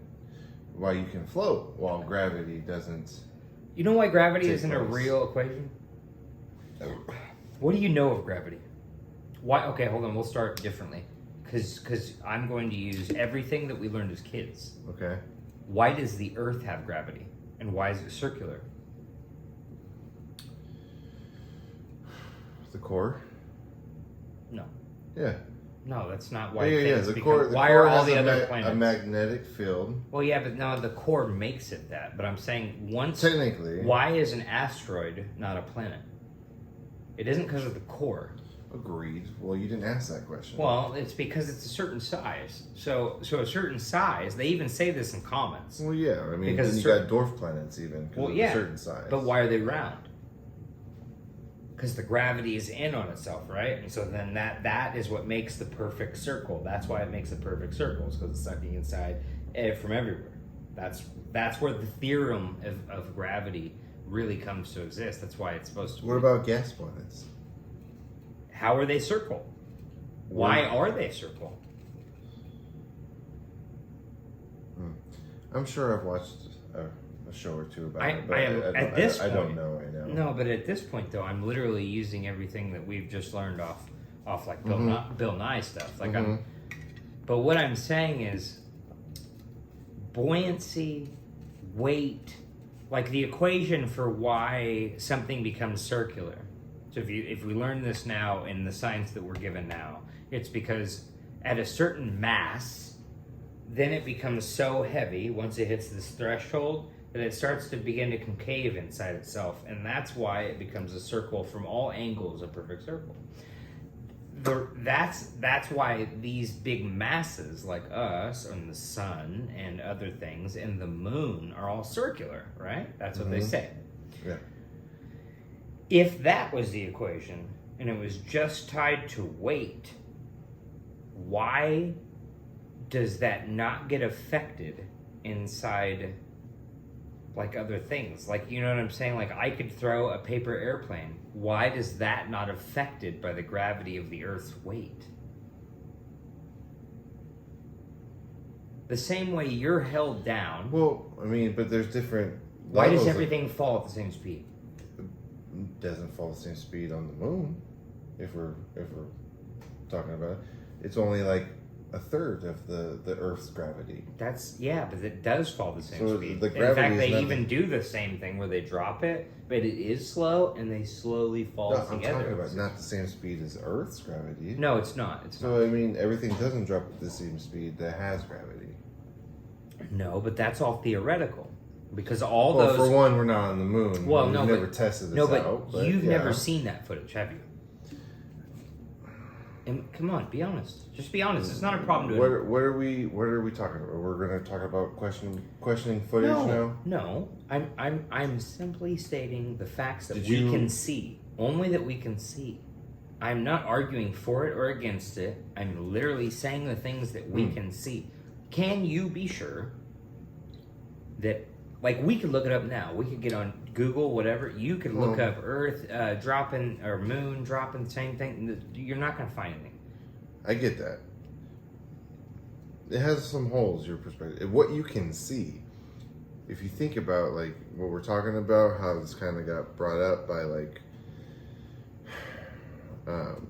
Speaker 2: why you can float while gravity doesn't.
Speaker 3: You know why gravity
Speaker 2: Take
Speaker 3: isn't a
Speaker 2: place.
Speaker 3: real equation? What do you know of gravity? Why? Okay, hold on. We'll start differently, because I'm going to use everything that we learned as kids.
Speaker 2: Okay.
Speaker 3: Why does the Earth have gravity, and why is it circular?
Speaker 2: The core?
Speaker 3: No,
Speaker 2: Yeah.
Speaker 3: no, that's not why.
Speaker 2: Yeah.
Speaker 3: things
Speaker 2: The
Speaker 3: become-
Speaker 2: core. The
Speaker 3: why
Speaker 2: core
Speaker 3: are all
Speaker 2: has
Speaker 3: the other
Speaker 2: a
Speaker 3: planets?
Speaker 2: magnetic field.
Speaker 3: Well, yeah, but no, the core makes it that. But I'm saying once.
Speaker 2: Technically.
Speaker 3: Why is an asteroid not a planet? It isn't because of the core.
Speaker 2: Agreed. Well, you didn't ask that question.
Speaker 3: Well, it's because it's a certain size. So a certain size. They even say this in comments.
Speaker 2: Well, yeah. I mean,
Speaker 3: Because
Speaker 2: then you
Speaker 3: certain-
Speaker 2: got dwarf planets even. 'Cause
Speaker 3: Well,
Speaker 2: of
Speaker 3: yeah,
Speaker 2: a certain size.
Speaker 3: But why are they round? Because the gravity is in on itself, right? And so then that is what makes the perfect circle. That's why it makes a perfect circle, because it's sucking inside from everywhere. That's where the theorem of gravity really comes to exist. That's why it's supposed to.
Speaker 2: What about gas planets?
Speaker 3: How are they circle? Why are they circle?
Speaker 2: I'm sure I've watched a show or two about
Speaker 3: I
Speaker 2: it, but
Speaker 3: am at this
Speaker 2: I don't
Speaker 3: point-
Speaker 2: know right now.
Speaker 3: No, but at this point though, I'm literally using everything that we've just learned off like Bill Nye stuff. Like but what I'm saying is buoyancy, weight, like the equation for why something becomes circular. So if we learn this now in the science that we're given now, it's because at a certain mass, then it becomes so heavy once it hits this threshold that it starts to begin to concave inside itself, and that's why it becomes a circle from all angles, a perfect circle. That's why these big masses like us and the sun and other things and the moon are all circular, right? That's what they say.
Speaker 2: Yeah.
Speaker 3: If that was the equation and it was just tied to weight, why does that not get affected inside like other things? Like, you know what I'm saying? Like, I could throw a paper airplane. Why does that not affected by the gravity of the Earth's weight? The same way you're held down.
Speaker 2: Well, I mean, but there's different.
Speaker 3: Why does
Speaker 2: levels of-
Speaker 3: everything fall at the same speed?
Speaker 2: doesn't fall the same speed on the moon? If we're talking about it, it's only like a third of the Earth's gravity.
Speaker 3: But it does fall the same
Speaker 2: So
Speaker 3: speed.
Speaker 2: the
Speaker 3: In
Speaker 2: gravity
Speaker 3: fact,
Speaker 2: is
Speaker 3: they
Speaker 2: nothing.
Speaker 3: even do the same thing where they drop it, but it is slow and they slowly fall
Speaker 2: No, I'm
Speaker 3: together.
Speaker 2: talking about not the same speed as Earth's gravity.
Speaker 3: No, it's not. It's not.
Speaker 2: So I mean, everything doesn't drop at the same speed that has gravity.
Speaker 3: No, but that's all theoretical. Because all
Speaker 2: Well,
Speaker 3: those.
Speaker 2: for one, we're not on the moon.
Speaker 3: Well,
Speaker 2: We've
Speaker 3: no,
Speaker 2: never
Speaker 3: but-
Speaker 2: tested this
Speaker 3: No, but
Speaker 2: out.
Speaker 3: you've
Speaker 2: yeah.
Speaker 3: never seen that footage, have you? And come on, be honest. Just be honest. It's not a problem to.
Speaker 2: What are we talking about? We're going to talk about questioning footage now.
Speaker 3: No. I'm simply stating the facts that
Speaker 2: Did
Speaker 3: we
Speaker 2: you-
Speaker 3: can see. Only that we can see. I'm not arguing for it or against it. I'm literally saying the things that we can see. Can you be sure that, like, we could look it up now. We could get on Google, whatever. You could look up Earth dropping or Moon dropping, same thing. You're not going to find anything.
Speaker 2: I get that. It has some holes, your perspective. What you can see, if you think about, like, what we're talking about, how this kind of got brought up by, like,
Speaker 3: Well,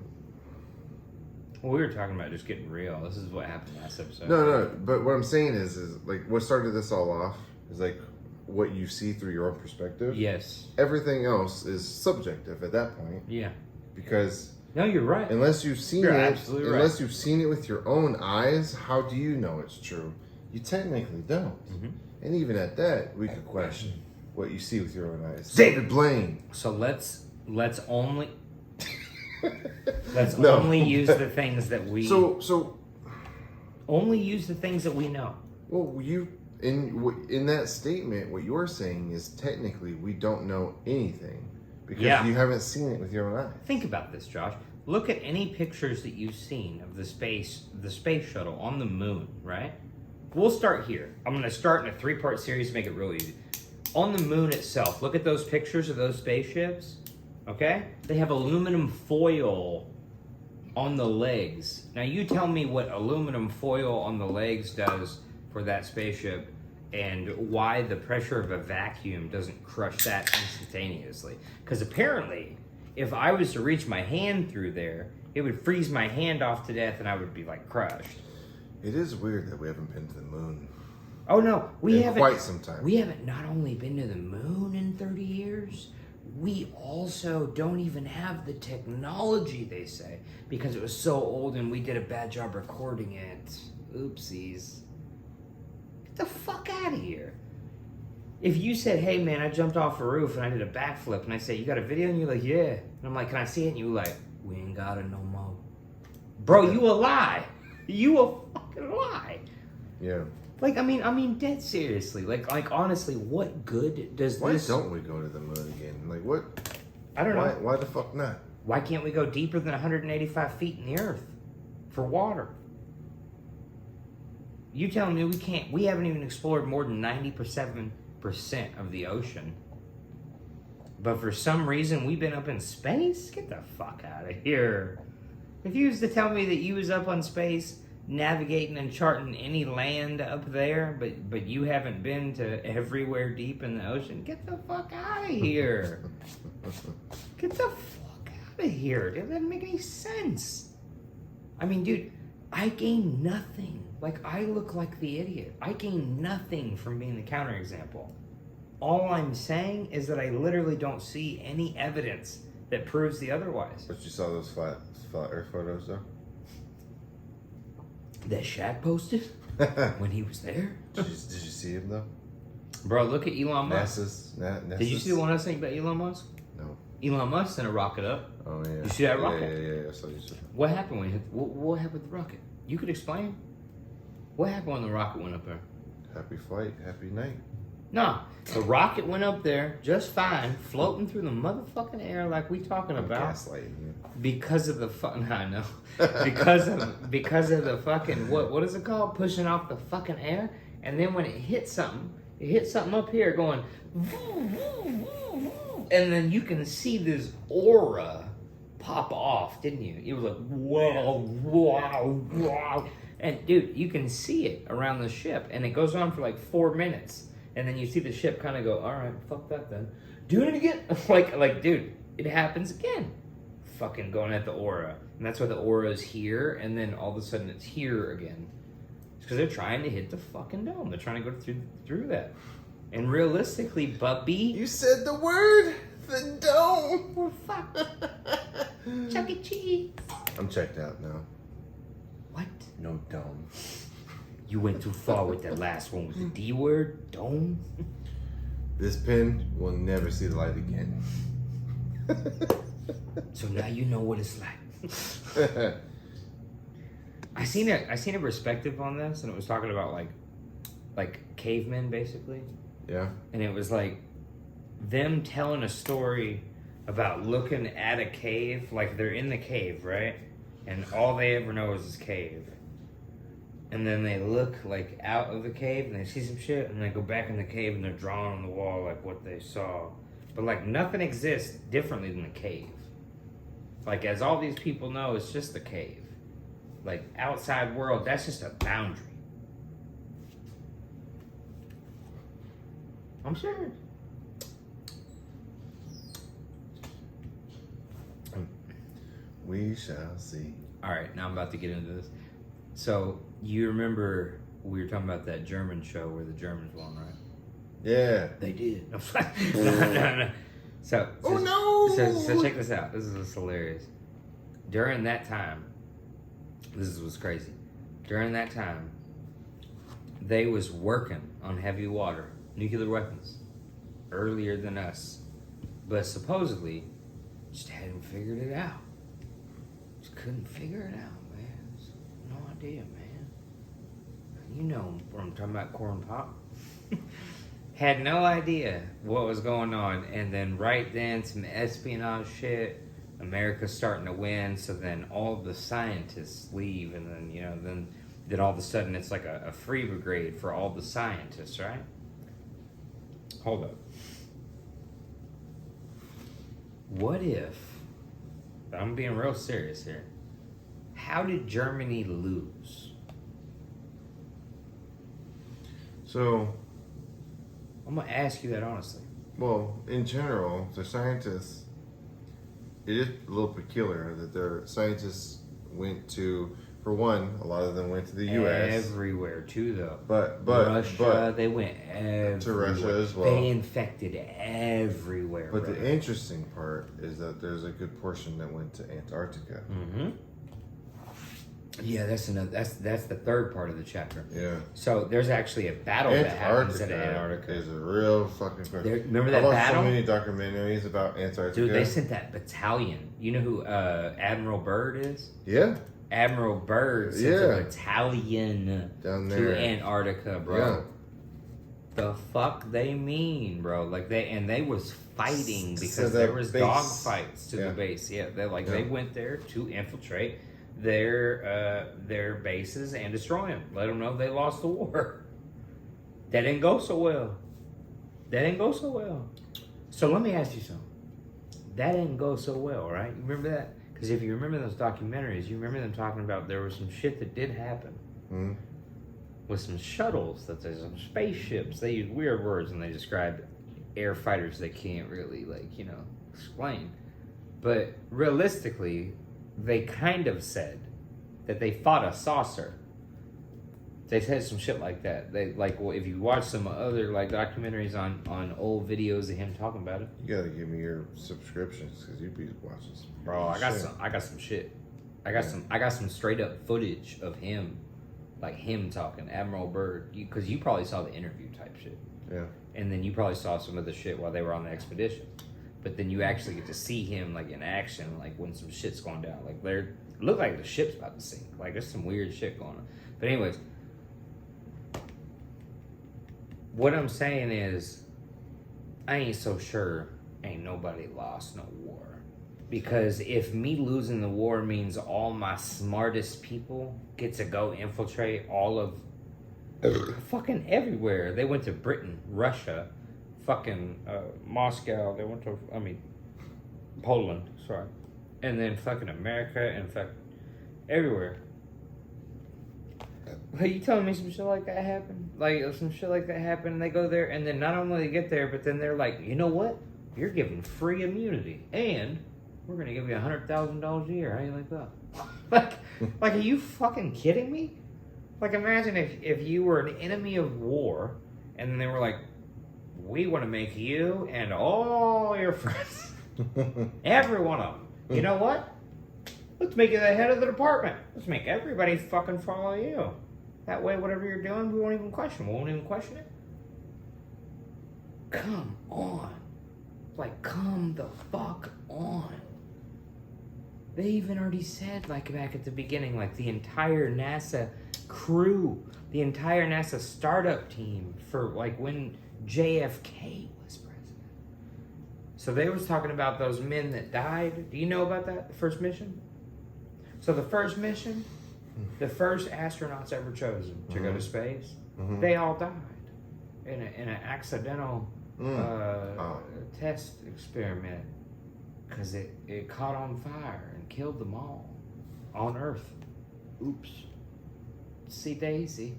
Speaker 3: we were talking about just getting real. This is what happened last episode.
Speaker 2: no, but what I'm saying is like, what started this all off is, like, what you see through your own perspective.
Speaker 3: Yes.
Speaker 2: Everything else is subjective at that point,
Speaker 3: Yeah.
Speaker 2: because
Speaker 3: No, you're right.
Speaker 2: unless you've seen
Speaker 3: You're
Speaker 2: it,
Speaker 3: absolutely right.
Speaker 2: unless you've seen it with your own eyes, how do you know it's true? You technically don't.
Speaker 3: Mm-hmm.
Speaker 2: And even at that, we could question what you see with your own eyes.
Speaker 3: David
Speaker 2: Blaine.
Speaker 3: So let's only let's
Speaker 2: No.
Speaker 3: only use the things that we
Speaker 2: So,
Speaker 3: only use the things that we know.
Speaker 2: well, you in that statement, what you're saying is technically we don't know anything because
Speaker 3: Yeah.
Speaker 2: you haven't seen it with your own eyes.
Speaker 3: Think about this, Josh. Look at any pictures that you've seen of the space shuttle on the moon, right? We'll start here. I'm going to start in a 3-part series to make it real easy. On the moon itself, look at those pictures of those spaceships, okay? They have aluminum foil on the legs. Now you tell me what aluminum foil on the legs does for that spaceship and why the pressure of a vacuum doesn't crush that instantaneously. Because apparently, if I was to reach my hand through there, it would freeze my hand off to death and I would be like crushed.
Speaker 2: It is weird that we haven't been to the moon
Speaker 3: Oh no, we
Speaker 2: in
Speaker 3: haven't.
Speaker 2: quite some time.
Speaker 3: We haven't not only been to the moon in 30 years, we also don't even have the technology, they say, because it was so old and we did a bad job recording it. Oopsies. Get the fuck out of here. If you said, hey man, I jumped off a roof and I did a backflip, and I say, you got a video? And you're like, yeah. And I'm like, can I see it? And you like, we ain't got it no more. Bro, you a lie. You a fucking lie.
Speaker 2: Yeah.
Speaker 3: Like, I mean, dead seriously. Like, honestly, what good does
Speaker 2: Why
Speaker 3: this?
Speaker 2: don't we go to the moon again? Like, what?
Speaker 3: I don't know.
Speaker 2: Why the fuck not?
Speaker 3: Why can't we go deeper than 185 feet in the earth for water? You telling me we can't? We haven't even explored more than 97% of the ocean. But for some reason, we've been up in space? Get the fuck out of here. If you was to tell me that you was up on space, navigating and charting any land up there, but you haven't been to everywhere deep in the ocean, get the fuck out of here. Get the fuck out of here. It doesn't make any sense. I mean, dude, I gain nothing. Like, I look like the idiot. I gain nothing from being the counterexample. All I'm saying is that I literally don't see any evidence that proves the otherwise.
Speaker 2: But you saw those flat Earth photos, though.
Speaker 3: That Shaq posted when he was there?
Speaker 2: Did you see him though?
Speaker 3: Bro, look at Elon Musk.
Speaker 2: NASA's.
Speaker 3: Did you see the one I was saying about Elon Musk?
Speaker 2: No.
Speaker 3: Elon Musk sent a rocket up.
Speaker 2: Oh yeah.
Speaker 3: You see that rocket?
Speaker 2: Yeah. I saw you said that.
Speaker 3: What happened when it hit, what happened with the rocket? You could explain? What happened when the rocket went up there?
Speaker 2: Happy flight, happy night.
Speaker 3: Nah, the rocket went up there just fine, floating through the motherfucking air like we talking about.
Speaker 2: Gaslighting you.
Speaker 3: Because of the fucking, I know. because of the fucking, what is it called? Pushing off the fucking air. And then when it hit something up here going, and then you can see this aura pop off, didn't you? It was like, wow. And dude, you can see it around the ship, and it goes on for like 4 minutes. And then you see the ship kind of go, all right, fuck that then. Do it again. like, dude, it happens again. Fucking going at the aura. And that's why the aura is here, and then all of a sudden it's here again. It's because they're trying to hit the fucking dome. They're trying to go through that. And realistically, Bubby...
Speaker 2: You said the word! The dome!
Speaker 3: Oh, fuck. Chuck E. Cheese.
Speaker 2: I'm checked out now.
Speaker 3: What?
Speaker 2: No dome.
Speaker 3: You went too far with that last one. Was the D word? Dome?
Speaker 2: This pen will never see the light again.
Speaker 3: So now you know what it's like. I seen a perspective on this, and it was talking about like cavemen basically,
Speaker 2: Yeah.
Speaker 3: and it was like them telling a story about looking at a cave, like they're in the cave, right? And all they ever know is this cave. And then they look like out of the cave and they see some shit, and they go back in the cave and they're drawing on the wall like what they saw. But like nothing exists differently than the cave. Like as all these people know, it's just the cave. Like outside world, that's just a boundary. I'm serious.
Speaker 2: We shall see.
Speaker 3: All right, now I'm about to get into this. So you remember we were talking about that German show where the Germans won, right?
Speaker 2: Yeah.
Speaker 3: They did. No. So
Speaker 2: Oh no!
Speaker 3: So check this out. This is hilarious. During that time, this was crazy. During that time, they was working on heavy water, nuclear weapons, earlier than us, but supposedly just hadn't figured it out. Just couldn't figure it out, man. Just no idea, man. You know what I'm talking about, corn pop. Had no idea what was going on, and then right then some espionage shit. America's starting to win, so then all the scientists leave, and then then all of a sudden it's like a free brigade for all the scientists, right? Hold up. What if, I'm being real serious here, how did Germany lose?
Speaker 2: So,
Speaker 3: I'm gonna ask you that honestly.
Speaker 2: well, in general, the scientists, it is a little peculiar that their scientists went to, for one, a lot of them went to the U.S.
Speaker 3: Everywhere too, though.
Speaker 2: But
Speaker 3: Russia, they went everywhere.
Speaker 2: To Russia as well.
Speaker 3: They infected everywhere.
Speaker 2: But
Speaker 3: brother.
Speaker 2: the interesting part is that there's a good portion that went to Antarctica.
Speaker 3: Mm-hmm. Yeah, that's another. That's the third part of the chapter.
Speaker 2: Yeah.
Speaker 3: So there's actually a battle that happens at Antarctica.
Speaker 2: Is a real fucking question.
Speaker 3: Remember that
Speaker 2: I watched
Speaker 3: battle?
Speaker 2: so many documentaries about Antarctica.
Speaker 3: Dude, they sent that battalion. You know who Admiral Byrd is?
Speaker 2: Yeah.
Speaker 3: Admiral Byrd sent a battalion
Speaker 2: Down
Speaker 3: to
Speaker 2: there.
Speaker 3: Antarctica, bro.
Speaker 2: Yeah.
Speaker 3: The fuck they mean, bro? Like they was fighting because
Speaker 2: So
Speaker 3: there
Speaker 2: the
Speaker 3: was
Speaker 2: base-
Speaker 3: dog fights to
Speaker 2: yeah.
Speaker 3: the base. Yeah, they
Speaker 2: Yeah.
Speaker 3: they went there to infiltrate their bases and destroy them. Let them know they lost the war. That didn't go so well. So let me ask you something. That didn't go so well, right? You remember that? Because if you remember those documentaries, you remember them talking about there was some shit that did happen.
Speaker 2: Hmm.
Speaker 3: With some shuttles, that there's some spaceships. They use weird words and they describe air fighters they can't really explain. But realistically, they kind of said that they fought a saucer. They said some shit like that. They if you watch some other documentaries on old videos of him talking about it.
Speaker 2: You gotta give me your subscriptions because you be watching some.
Speaker 3: Bro, I got
Speaker 2: shit.
Speaker 3: some shit. I got some straight up footage of him, like him talking, Admiral Byrd. Because you probably saw the interview type shit,
Speaker 2: Yeah.
Speaker 3: and then you probably saw some of the shit while they were on the expedition. But then you actually get to see him in action, when some shit's going down. It looked like the ship's about to sink. There's some weird shit going on. But anyways, what I'm saying is, I ain't so sure ain't nobody lost no war. Because if me losing the war means all my smartest people get to go infiltrate all of fucking everywhere. They went to Britain, Russia, fucking Moscow. They went to, Poland, sorry. And then fucking America and everywhere. Are you telling me some shit like that happened? Some shit like that happened and they go there and then not only they get there, but then they're like, you know what? You're given free immunity and we're going to give you $100,000 a year. How you like that? Are you fucking kidding me? Imagine if you were an enemy of war and then they were like, we want to make you and all your friends, every one of them. You know what? Let's make you the head of the department. Let's make everybody fucking follow you. That way, whatever you're doing, we won't even question. We won't even question it. come on. Like, come the fuck on. They even already said, like, back at the beginning, like, the entire NASA crew, the entire NASA startup team for, like, when JFK was president. So they was talking about those men that died. Do you know about that, the first mission? So the first mission, the first astronauts ever chosen to go to space, they all died in an accidental test experiment because it caught on fire and killed them all on Earth. Oops. See Daisy.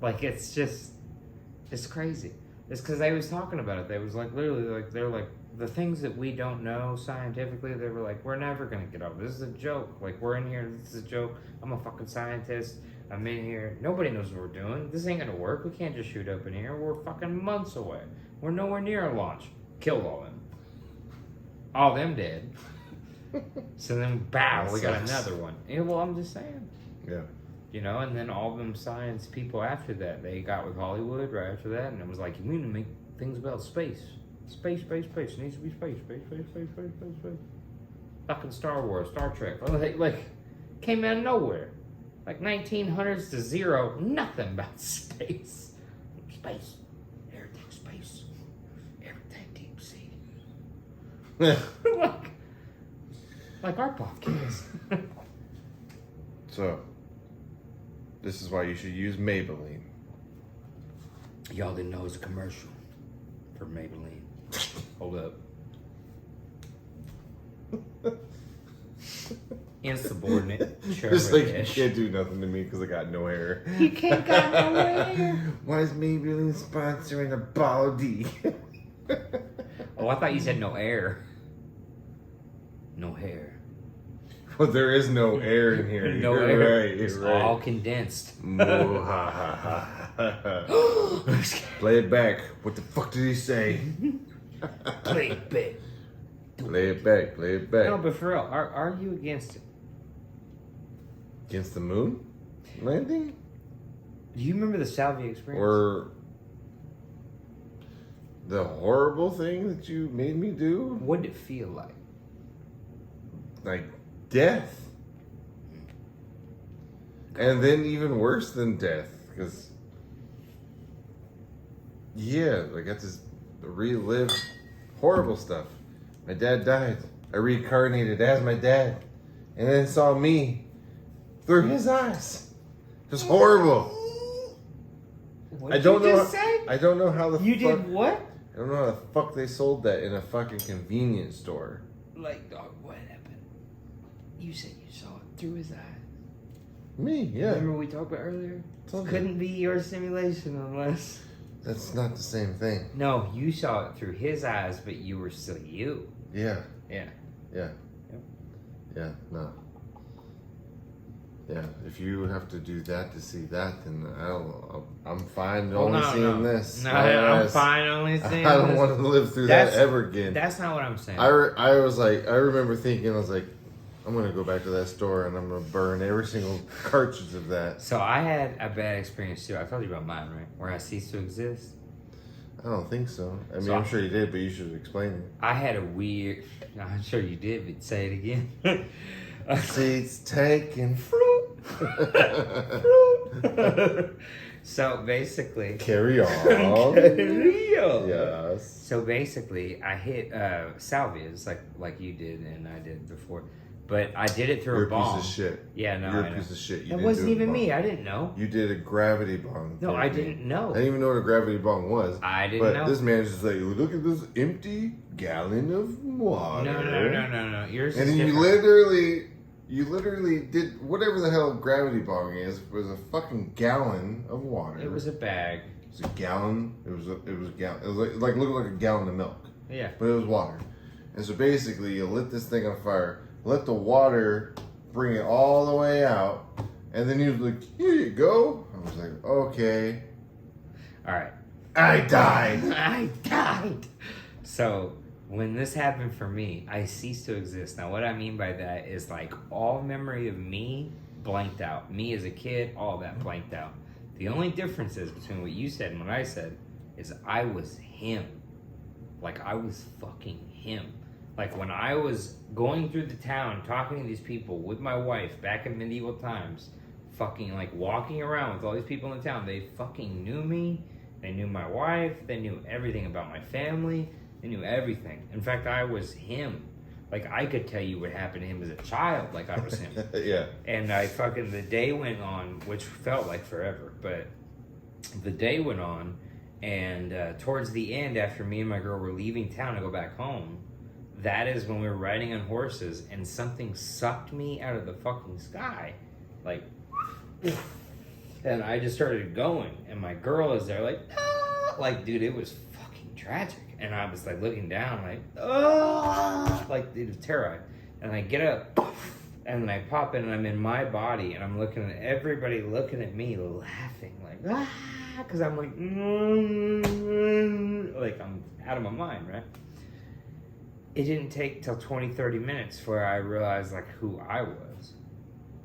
Speaker 3: Like, it's crazy. It's because they was talking about it. They was like, literally, like, they're like, the things that we don't know scientifically, they were like, we're never going to get over. This is a joke. Like, we're in here, this is a joke. I'm a fucking scientist. I'm in here. Nobody knows what we're doing. This ain't going to work. We can't just shoot up in here. We're fucking months away. We're nowhere near a launch. Killed all them. All them dead. So then, bow, we got another one. Yeah, well, I'm just saying.
Speaker 2: Yeah.
Speaker 3: You know, and then all them science people after that, they got with Hollywood right after that, and it was like, you need to make things about space. Space, space, space. It needs to be space, space, space, space, space, space, space. Fucking Star Wars, Star Trek. Like, came out of nowhere. Like 1900s to zero, nothing about space. Space. Everything space. Everything deep sea. like our podcast.
Speaker 2: So, this is why you should use Maybelline.
Speaker 3: Y'all didn't know it was a commercial for Maybelline. Hold up. Insubordinate.
Speaker 2: It's like, you can't do nothing to me because I got no hair.
Speaker 3: You can't got no hair.
Speaker 2: Why is Maybelline sponsoring a body?
Speaker 3: Oh, I thought you said no air. No hair.
Speaker 2: Well, there is no air in here.
Speaker 3: No
Speaker 2: You're
Speaker 3: air.
Speaker 2: right.
Speaker 3: It's
Speaker 2: You're right.
Speaker 3: all condensed.
Speaker 2: Play it back. What the fuck did he say?
Speaker 3: Play it back.
Speaker 2: Play it back. Play it back.
Speaker 3: No, but for real, are you against it?
Speaker 2: Against the moon landing?
Speaker 3: Do you remember the Salvia experience?
Speaker 2: Or the horrible thing that you made me do?
Speaker 3: What did it feel like?
Speaker 2: Like death. And then even worse than death. Because, yeah, I got to relive horrible stuff. My dad died. I reincarnated as my dad. And then saw me through his eyes. It was horrible.
Speaker 3: What
Speaker 2: I
Speaker 3: did
Speaker 2: don't
Speaker 3: you
Speaker 2: know.
Speaker 3: just say?
Speaker 2: I don't know how the
Speaker 3: You
Speaker 2: fuck.
Speaker 3: did what?
Speaker 2: I don't know how the fuck they sold that in a fucking convenience store.
Speaker 3: Like, dog, what happened? You said you saw it through his eyes.
Speaker 2: Me, yeah.
Speaker 3: Remember what we talked about earlier?
Speaker 2: Told you.
Speaker 3: Couldn't be your simulation unless...
Speaker 2: That's not the same thing.
Speaker 3: No, you saw it through his eyes, but you were still you.
Speaker 2: Yeah.
Speaker 3: Yeah.
Speaker 2: Yeah.
Speaker 3: Yep.
Speaker 2: Yeah, no. Yeah, if you have to do that to see that, then I'm fine only seeing this.
Speaker 3: No, I'm fine only seeing this.
Speaker 2: I don't want to live through that ever again.
Speaker 3: That's not what I'm saying.
Speaker 2: I was like, I remember thinking, I was like, I'm going to go back to that store and I'm going to burn every single cartridge of that.
Speaker 3: So I had a bad experience too. I told you about mine, right? Where I ceased to exist.
Speaker 2: I don't think so. I mean,
Speaker 3: So
Speaker 2: I'm sure you did, but you should explain it.
Speaker 3: I had a weird... I'm sure you did, but say it again.
Speaker 2: Seats taken.
Speaker 3: Fruit. So basically...
Speaker 2: Carry on.
Speaker 3: Carry on.
Speaker 2: Yes.
Speaker 3: So basically, I hit salvias like you did and I did before, but I did it through
Speaker 2: You're
Speaker 3: a bomb.
Speaker 2: a piece of shit.
Speaker 3: Yeah, no,
Speaker 2: You're
Speaker 3: I
Speaker 2: a
Speaker 3: know.
Speaker 2: piece of shit. You
Speaker 3: That
Speaker 2: didn't
Speaker 3: wasn't
Speaker 2: do a
Speaker 3: even
Speaker 2: bomb.
Speaker 3: me. I didn't know.
Speaker 2: You did a gravity bomb.
Speaker 3: No, I
Speaker 2: therapy.
Speaker 3: didn't know.
Speaker 2: I didn't even know what a gravity bomb was.
Speaker 3: I didn't
Speaker 2: but
Speaker 3: know.
Speaker 2: this man's just like, look at this empty gallon of water.
Speaker 3: No. Yours
Speaker 2: And
Speaker 3: is
Speaker 2: then
Speaker 3: different.
Speaker 2: you literally did whatever the hell gravity bombing is. Was a fucking gallon of water.
Speaker 3: It was a bag.
Speaker 2: It was a gallon. It was a gallon. It was like looked like a gallon of milk,
Speaker 3: Yeah.
Speaker 2: but it was water. And so basically, you lit this thing on fire, let the water bring it all the way out, and then he was like, "Here you go." I was like, "Okay."
Speaker 3: All right.
Speaker 2: I died.
Speaker 3: I died. So when this happened for me, I ceased to exist. Now, what I mean by that is like all memory of me blanked out. Me as a kid, all that blanked out. The only difference is between what you said and what I said is I was him. Like, I was fucking him. Like, when I was going through the town talking to these people with my wife back in medieval times, fucking like walking around with all these people in the town, they fucking knew me. They knew my wife. They knew everything about my family. They knew everything. In fact, I was him. Like, I could tell you what happened to him as a child, like I was him.
Speaker 2: Yeah.
Speaker 3: And the day went on, which felt like forever, but the day went on, and towards the end, after me and my girl were leaving town to go back home, that is when we were riding on horses, and something sucked me out of the fucking sky. Like, and I just started going, and my girl is there, like, ah! Like, dude, it was fucking tragic. And I was like looking down, like, oh, like it was terrified. And I get up, and I pop in, and I'm in my body, and I'm looking at everybody looking at me, laughing, like, ah, because I'm like, like I'm out of my mind, right? It didn't take till 20, 30 minutes where I realized like who I was.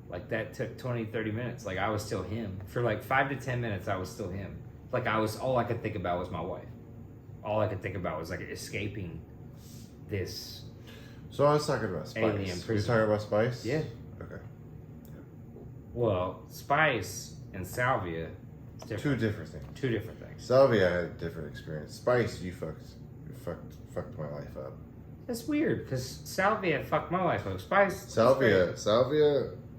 Speaker 3: Like that took 20, 30 minutes. Like I was still him. For like 5 to 10 minutes, I was still him. Like all I could think about was my wife. All I could think about was like escaping this.
Speaker 2: So I was talking about Spice.
Speaker 3: Alien
Speaker 2: You
Speaker 3: prison.
Speaker 2: talking about Spice?
Speaker 3: Yeah.
Speaker 2: Okay.
Speaker 3: Well, Spice and Salvia, it's different.
Speaker 2: Two different things.
Speaker 3: Two different things.
Speaker 2: Salvia had a different experience. Spice, you fucked my life up.
Speaker 3: That's weird because Salvia fucked my life up. Spice.
Speaker 2: Salvia,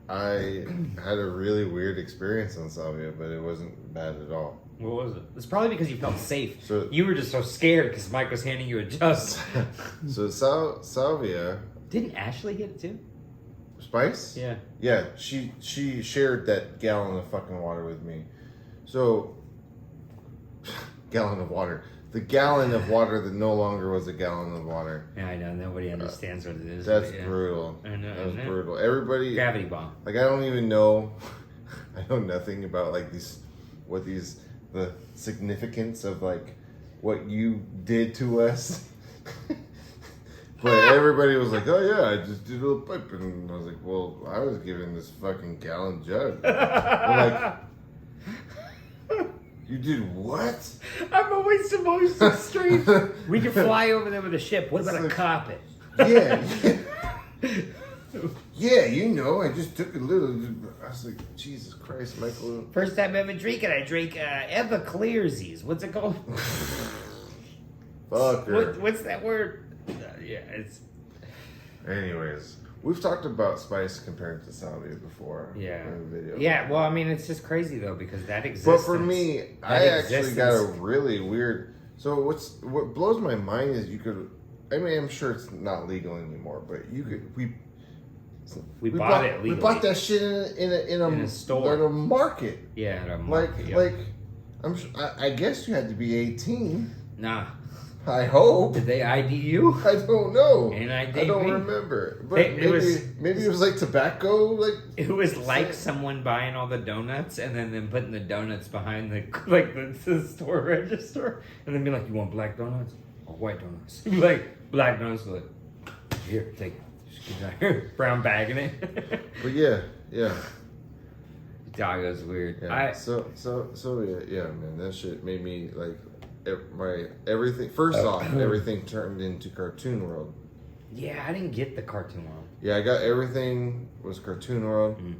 Speaker 2: I had a really weird experience on Salvia, but it wasn't bad at all.
Speaker 3: What was it? It's probably because you felt safe.
Speaker 2: So-
Speaker 3: You were just so scared because Mike was handing you a jug.
Speaker 2: So Salvia,
Speaker 3: Didn't Ashley get it too?
Speaker 2: Spice?
Speaker 3: Yeah.
Speaker 2: Yeah, she shared that gallon of fucking water with me. So, gallon of water. The gallon of water that no longer was a gallon of water.
Speaker 3: Yeah, I know. Nobody understands what it is.
Speaker 2: That's
Speaker 3: but yeah.
Speaker 2: brutal.
Speaker 3: I know,
Speaker 2: That was
Speaker 3: isn't it?
Speaker 2: brutal. Everybody,
Speaker 3: Gravity bomb.
Speaker 2: like, I don't even know. I know nothing about like the significance of like what you did to us. But everybody was like, "Oh yeah, I just did a little pipe," and I was like, "Well, I was given this fucking gallon jug." I'm like, "You did what?"
Speaker 3: I'm always supposed to street. We could fly over there with a ship. What about a
Speaker 2: like-
Speaker 3: carpet?
Speaker 2: Yeah. Yeah, you know, I just took a little. I was like, Jesus Christ, Michael.
Speaker 3: First time ever drinking, I drank Everclearsies. What's it called?
Speaker 2: Fucker.
Speaker 3: What's that word? Yeah, it's
Speaker 2: Anyways, we've talked about Spice compared to Salvia before.
Speaker 3: yeah,
Speaker 2: In the video.
Speaker 3: yeah. Well, I mean, it's just crazy though because that exists.
Speaker 2: But for me, I actually got a
Speaker 3: existence-
Speaker 2: really weird. So what blows my mind is you could. I mean, I'm sure it's not legal anymore, but you could.
Speaker 3: We bought it
Speaker 2: We
Speaker 3: legally.
Speaker 2: bought that shit in
Speaker 3: In a store.
Speaker 2: at a market.
Speaker 3: Yeah, at a
Speaker 2: Like
Speaker 3: market, yeah.
Speaker 2: like, I guess you had to be 18.
Speaker 3: Nah.
Speaker 2: I hope.
Speaker 3: Did they ID you?
Speaker 2: I don't know.
Speaker 3: And I
Speaker 2: don't
Speaker 3: me.
Speaker 2: remember. But
Speaker 3: It
Speaker 2: maybe it was like tobacco. Like
Speaker 3: It was like someone buying all the donuts and then them putting the donuts behind the store register and then be like, "You want black donuts or white donuts?" You'd be like, "Black donuts." Like, here, take it. Just keep that here. Brown bag in it.
Speaker 2: But yeah.
Speaker 3: Doggo's weird.
Speaker 2: Yeah. So yeah, man, that shit made me like my everything. First off, everything turned into Cartoon World.
Speaker 3: Yeah, I didn't get the cartoon one.
Speaker 2: Yeah, I got everything was Cartoon World,
Speaker 3: Mm.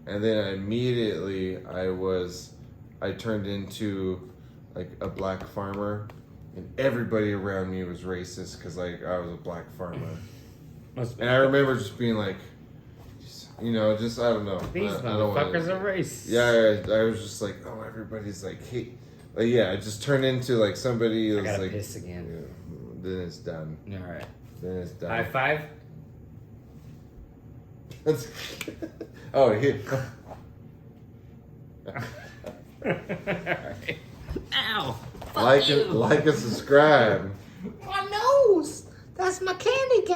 Speaker 2: and then immediately I turned into like a black farmer, and everybody around me was racist because like I was a black farmer, and I remember just being like, you know, just I don't know.
Speaker 3: These
Speaker 2: I don't wanna-
Speaker 3: motherfuckers are racist.
Speaker 2: Yeah, I was just like, oh, everybody's like, hey, like yeah, I just turned into like somebody
Speaker 3: I
Speaker 2: that's
Speaker 3: gotta
Speaker 2: like,
Speaker 3: piss again.
Speaker 2: yeah, then it's done.
Speaker 3: All right.
Speaker 2: Then it's done.
Speaker 3: High five.
Speaker 2: That's, oh, here.
Speaker 3: Ow!
Speaker 2: Like and subscribe.
Speaker 3: My nose! That's my candy cane!